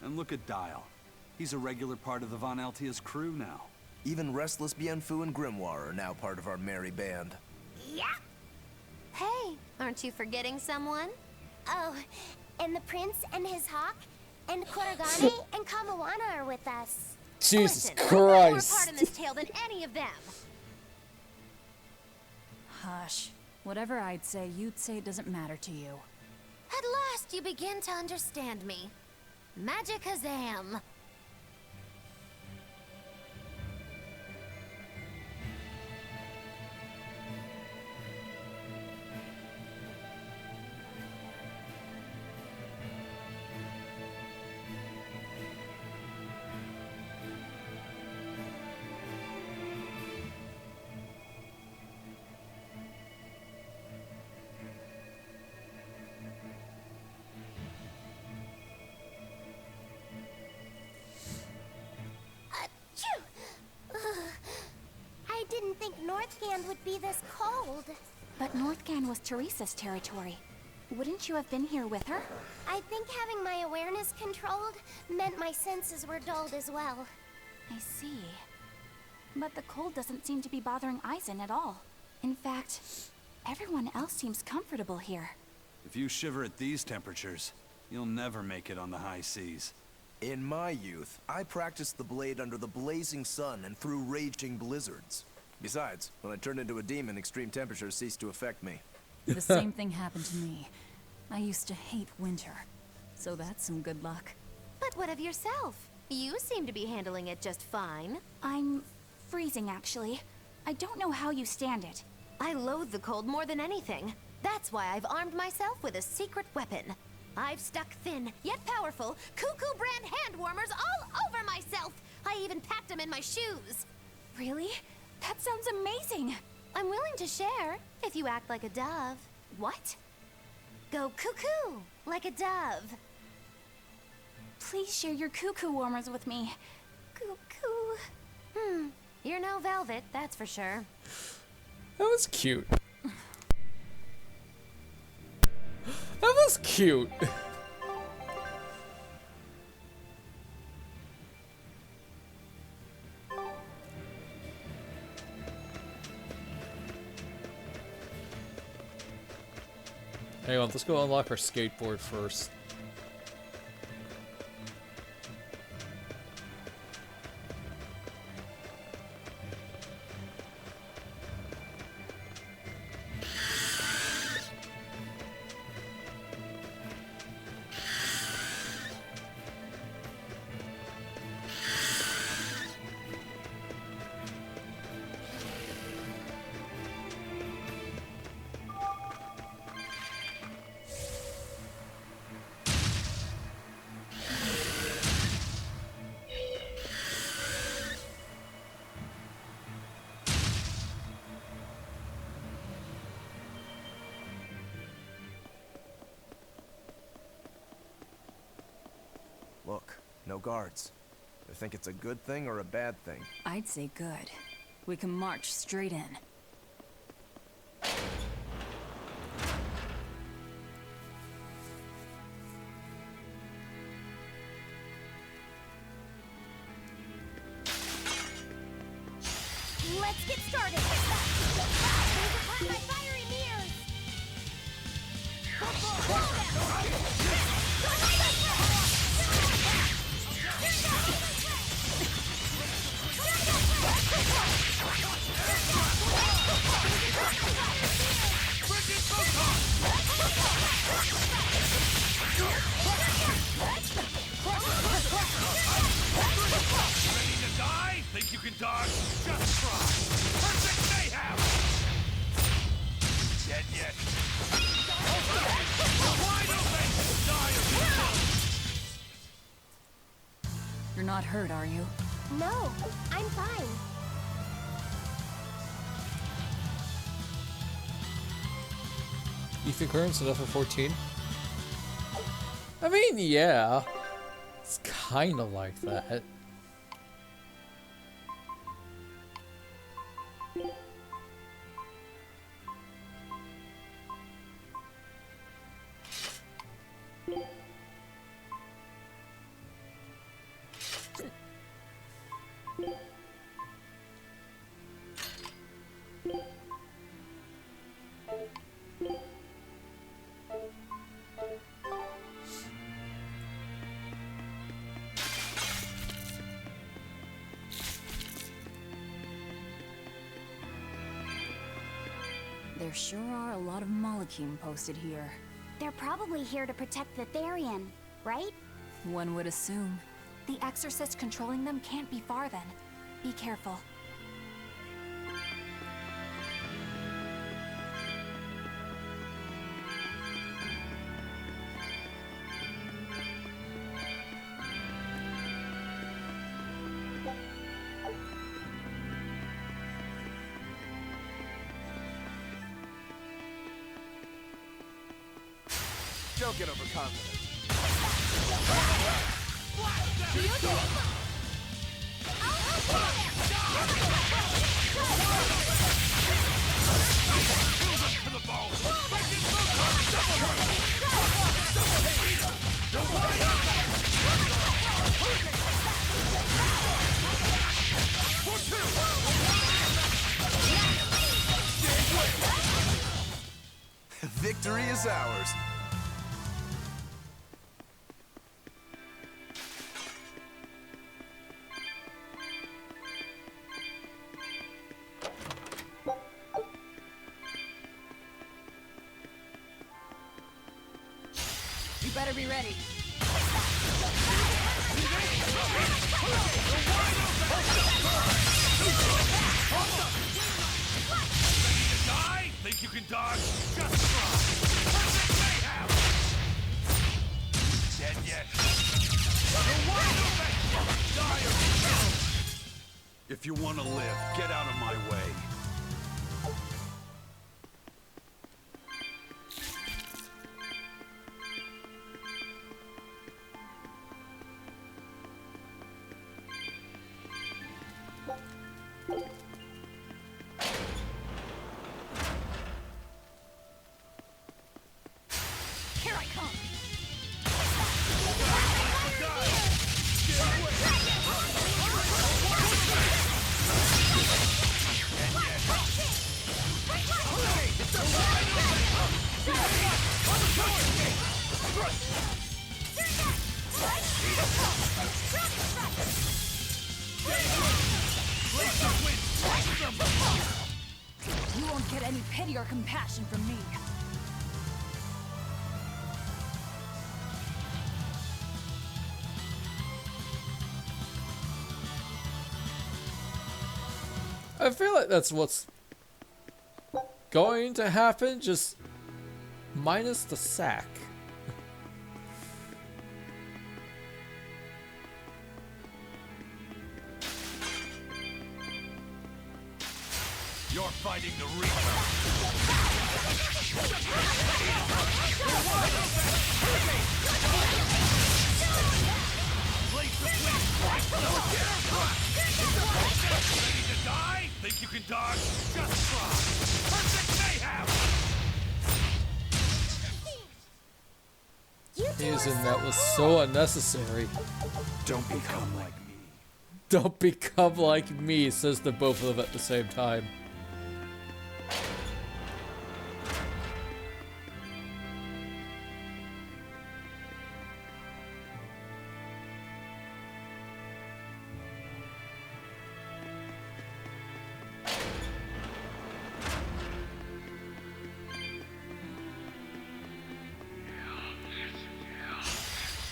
And look at Dial. He's a regular part of the Von Altia's crew now. Even Restless Bienfu and Grimoire are now part of our merry band. Yeah. Hey, aren't you forgetting someone? Oh, and the prince and his hawk, and Kuragane and Kamawana are with us. Jesus Listen, I play more part Christ. in this tale than any of them. Hush. Whatever I'd say, you'd say it doesn't matter to you. At last you begin to understand me. Magicazam. I didn't think Northgand would be this cold. But Northgand was Teresa's territory. Wouldn't you have been here with her? I think having my awareness controlled meant my senses were dulled as well. I see. But the cold doesn't seem to be bothering Eisen at all. In fact, everyone else seems comfortable here. If you shiver at these temperatures, you'll never make it on the high seas. In my youth, I practiced the blade under the blazing sun and through raging blizzards. Besides, when I turned into a demon, extreme temperatures ceased to affect me. The same thing happened to me. I used to hate winter. So that's some good luck. But what of yourself? You seem to be handling it just fine. I'm freezing, actually. I don't know how you stand it. I loathe the cold more than anything. That's why I've armed myself with a secret weapon. I've stuck thin, yet powerful, Cuckoo brand hand warmers all over myself. I even packed them in my shoes. Really? That sounds amazing. I'm willing to share, if you act like a dove. What? Go cuckoo, like a dove. Please share your cuckoo warmers with me. Cuckoo. You're no velvet, that's for sure. That was cute. That was cute. Hang on, let's go unlock our skateboard first. No guards. You think it's a good thing or a bad thing? I'd say good. We can march straight in. Let's get started! Laser my fiery mirrors! Ready to die? Think you can dodge? Just try. Perfect mayhem! Dead yet? Wide open! Die or be killed! You're not hurt, are you? No, I'm fine. You think current's enough for 14? I mean, yeah. It's kind of like that. There sure are a lot of Malachim posted here. They're probably here to protect the Therian, right? One would assume. The exorcist controlling them can't be far then. Be careful. Don't get overconfident. Victory is ours. You better be ready. Die? Think you can dodge? Just try. Perfect mayhem! Dead yet? You're wide open! Die or be killed! If you want to live, get out of my way. Here I come! You won't get any pity or compassion from me. I feel like that's what's going to happen, just minus the sack. You're fighting the Reaper. Place Ready to die? Think you can dodge? Just try. Perfect mayhem! Hazen, that was so unnecessary. Don't become like me. Don't become like me, says the both of them at the same time.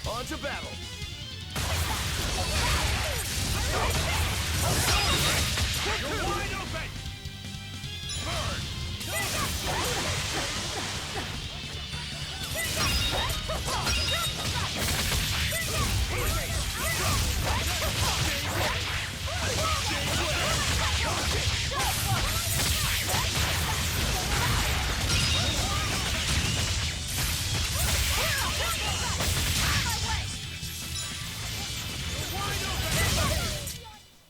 On to battle! You're wide open!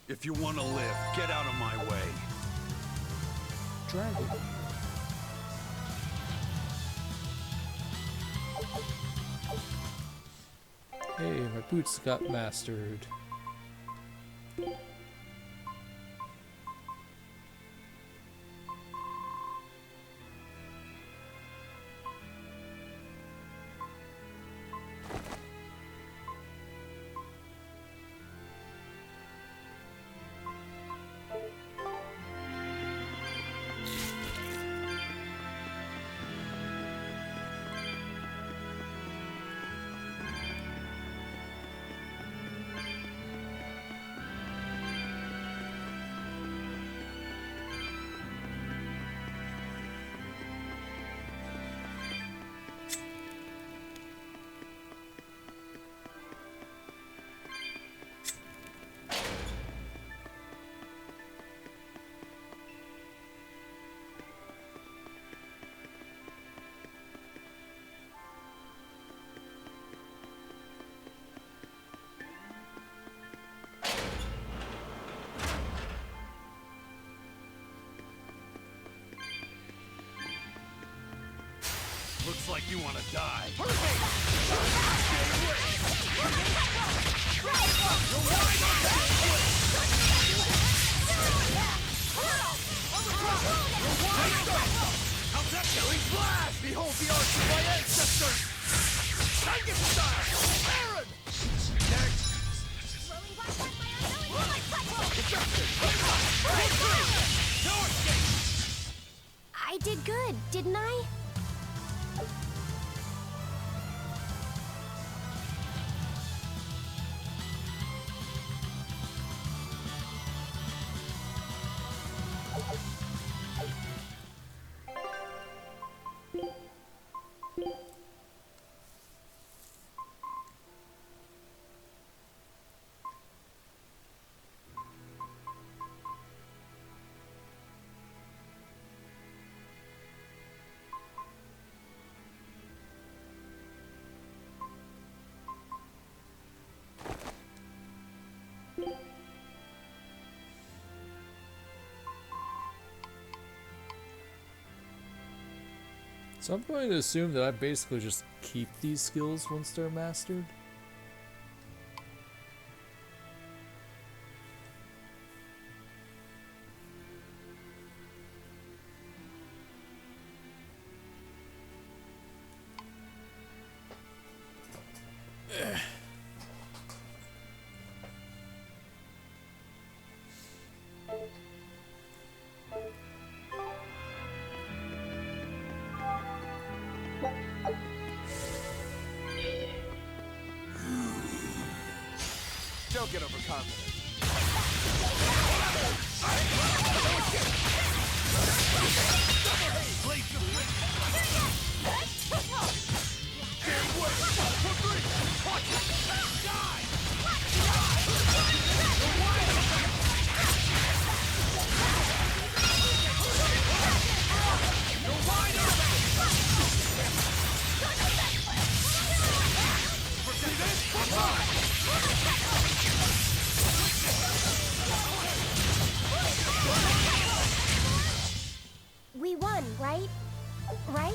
If you want to live, get out of my way. Dragon. Hey, my boots got mastered. Looks like you want to die. How's that killing blast? Behold the arts of my ancestors! Tiger style! Aaron! Next! I did good, didn't I? So I'm going to assume that I basically just keep these skills once they're mastered. Don't get overconfident. right?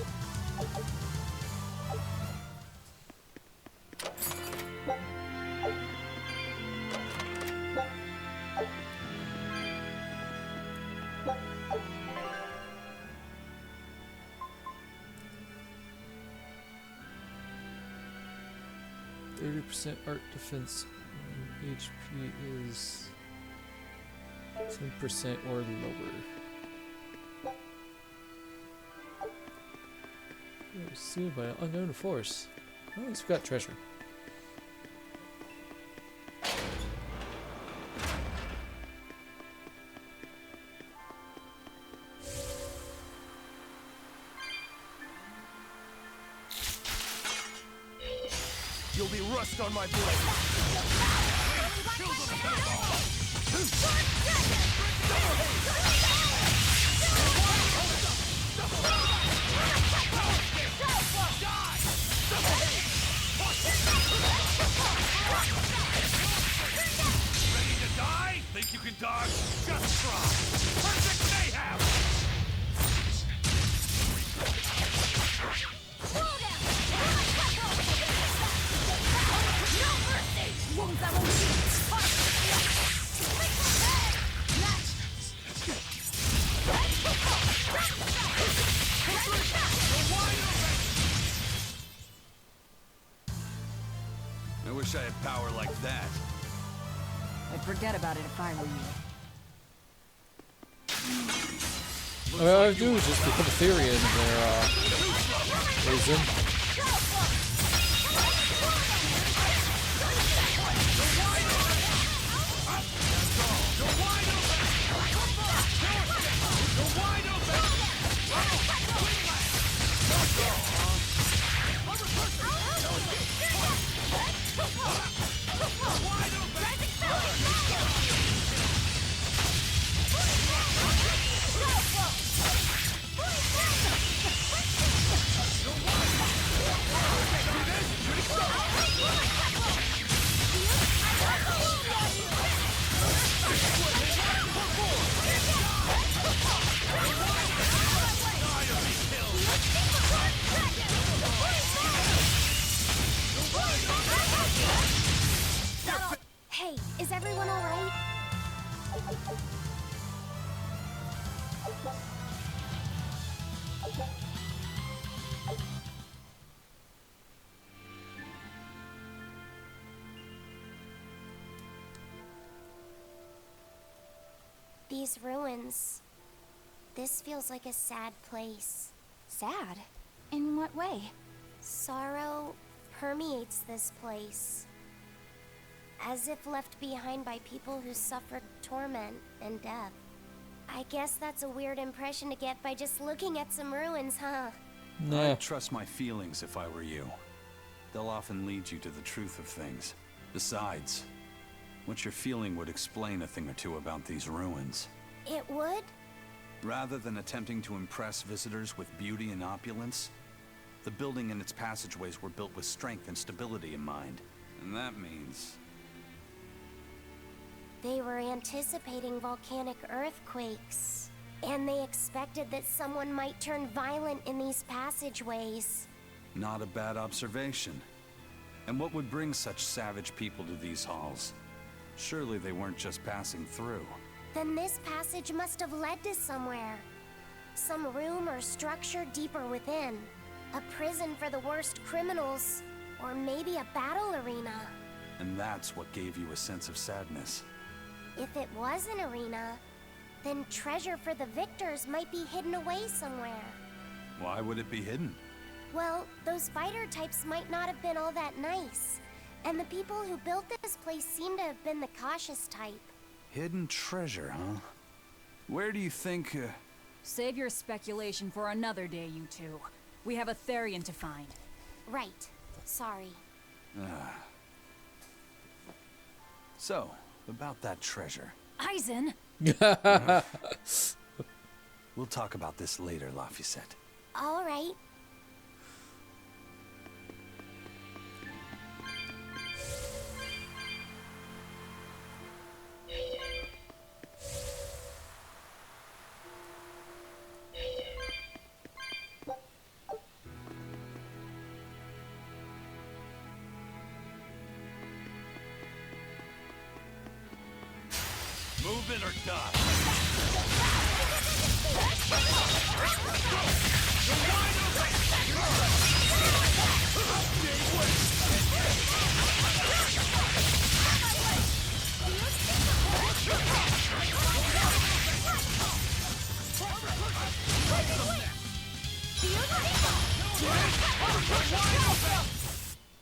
30% art defense. HP is 10% or lower. Sealed by an unknown force. Oh, at least we got treasure. You'll be rust on my blade. Kill them all. Ready to die? Think you can dodge? Just try. Perfect mayhem! I wish I had power like that. I'd forget about it if I were you. All I have to do is just put a theory in there, reason. Hey, is everyone all right? These ruins. This feels like a sad place. Sad? In what way? Sorrow permeates this place. As if left behind by people who suffered torment and death. I guess that's a weird impression to get by just looking at some ruins, huh? Nah. I'd trust my feelings if I were you. They'll often lead you to the truth of things. Besides, what you're feeling would explain a thing or two about these ruins. It would? Rather than attempting to impress visitors with beauty and opulence, the building and its passageways were built with strength and stability in mind. And that means... They were anticipating volcanic earthquakes. And they expected that someone might turn violent in these passageways. Not a bad observation. And what would bring such savage people to these halls? Surely they weren't just passing through. Then this passage must have led to somewhere. Some room or structure deeper within. A prison for the worst criminals. Or maybe a battle arena. And that's what gave you a sense of sadness. If it was an arena, then treasure for the victors might be hidden away somewhere. Why would it be hidden? Well, those fighter types might not have been all that nice. And the people who built this place seem to have been the cautious type. Hidden treasure, huh? Where do you think, Save your speculation for another day, you two. We have a Therian to find. Right. Sorry. So, about that treasure. Eisen! We'll talk about this later, Laphicet. All right. spin or die.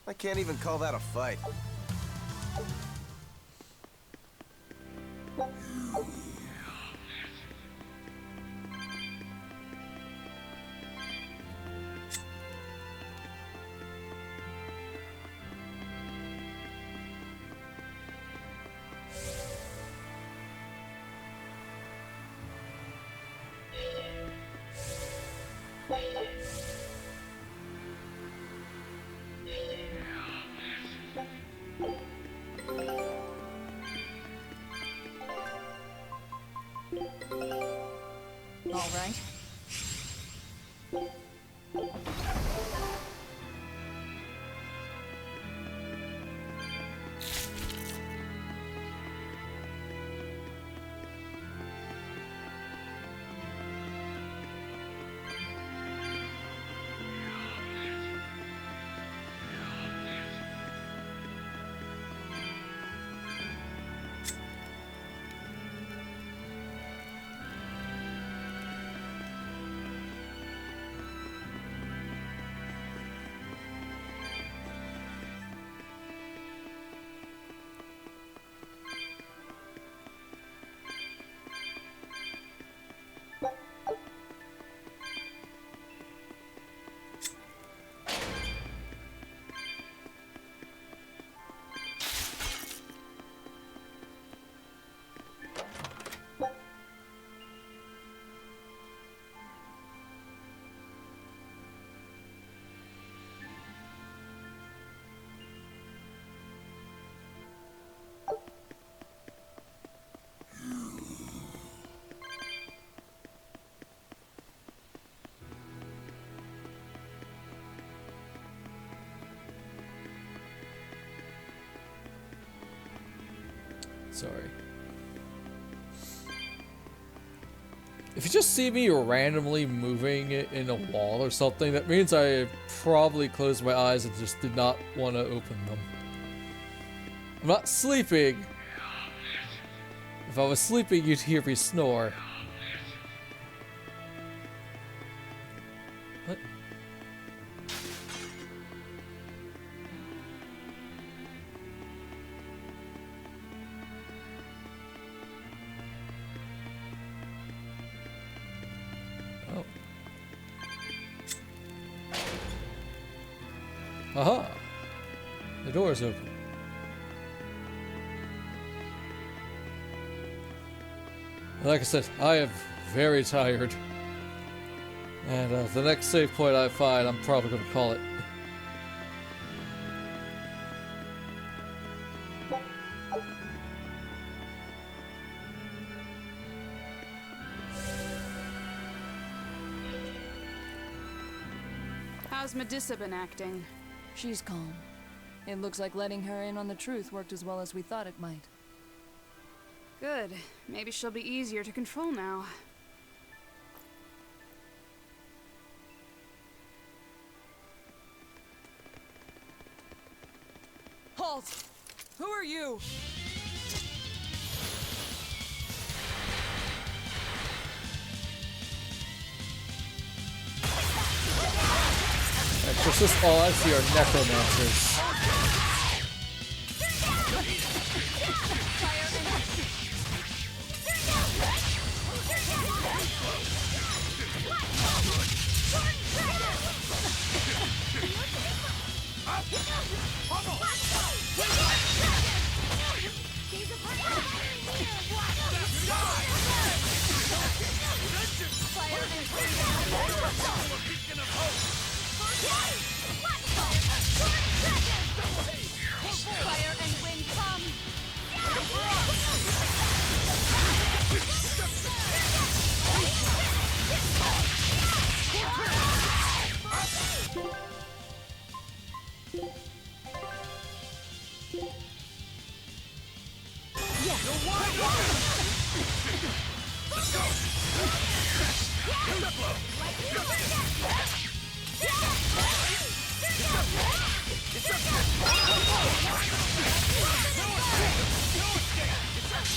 I can't even call that a fight. All right. Sorry. If you just see me randomly moving in a wall or something, that means I probably closed my eyes and just did not want to open them. I'm not sleeping. If I was sleeping, you'd hear me snore. What? Aha! The door is open. Like I said, I am very tired. And the next save point I find, I'm probably going to call it. How's Medusa been acting? She's calm. It looks like letting her in on the truth worked as well as we thought it might. Good. Maybe she'll be easier to control now. Halt! Who are you? Exorcist, all I see are necromancers.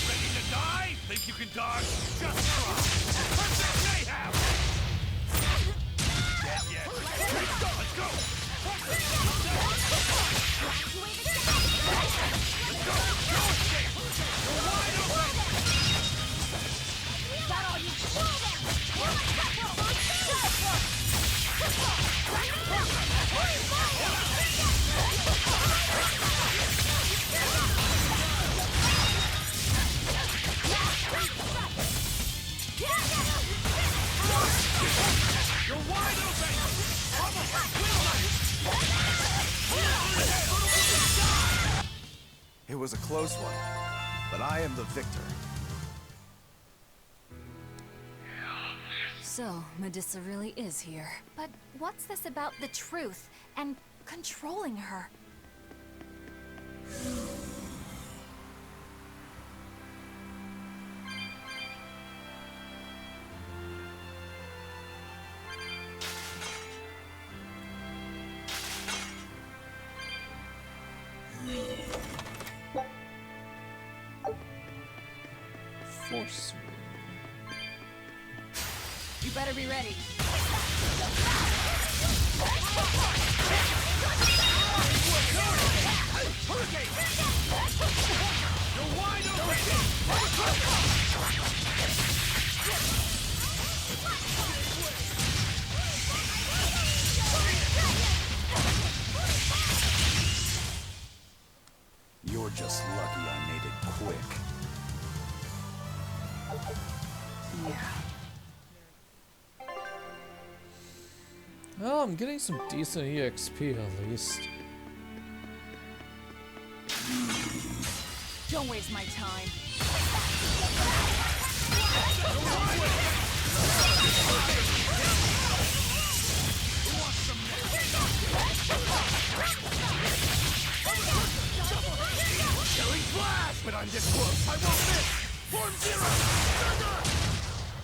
Ready to die? Think you can dodge? Just try. Perfect mayhem! Dead yet. Let's go! Let's go! No escape! You're wide open! Got all you You're wide open! Almost like It was a close one, but I am the victor. So, Medusa really is here. But what's this about the truth and controlling her? Force room. You better be ready. You're wide open! You're just lucky I made it quick. Yeah. Oh, I'm getting some decent EXP at least. Don't waste my time. Killing flash! But I'm this close, I won't miss! Form zero!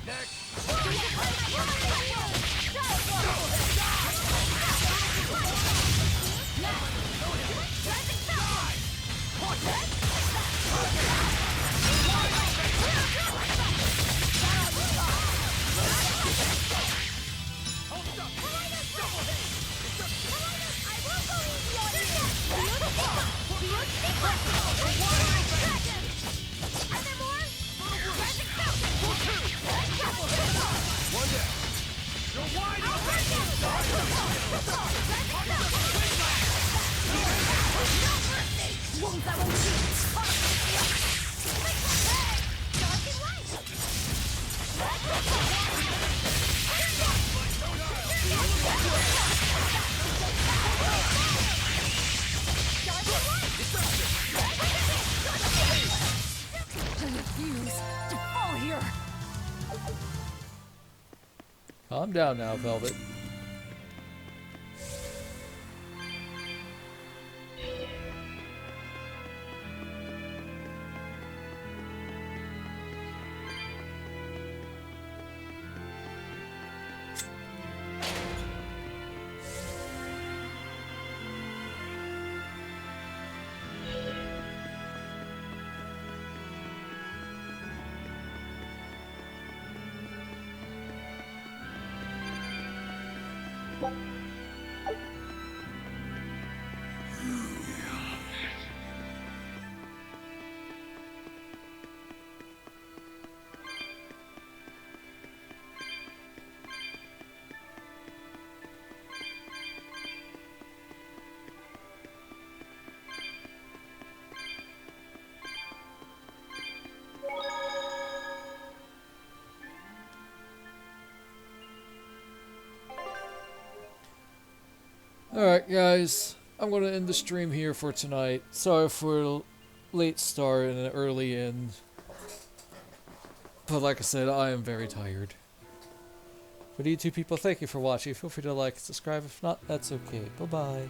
Next! Calm down now, Velvet. Alright guys, I'm going to end the stream here for tonight. Sorry for a late start and an early end. But like I said, I am very tired. For you two people, thank you for watching. Feel free to like and subscribe. If not, that's okay. Bye-bye.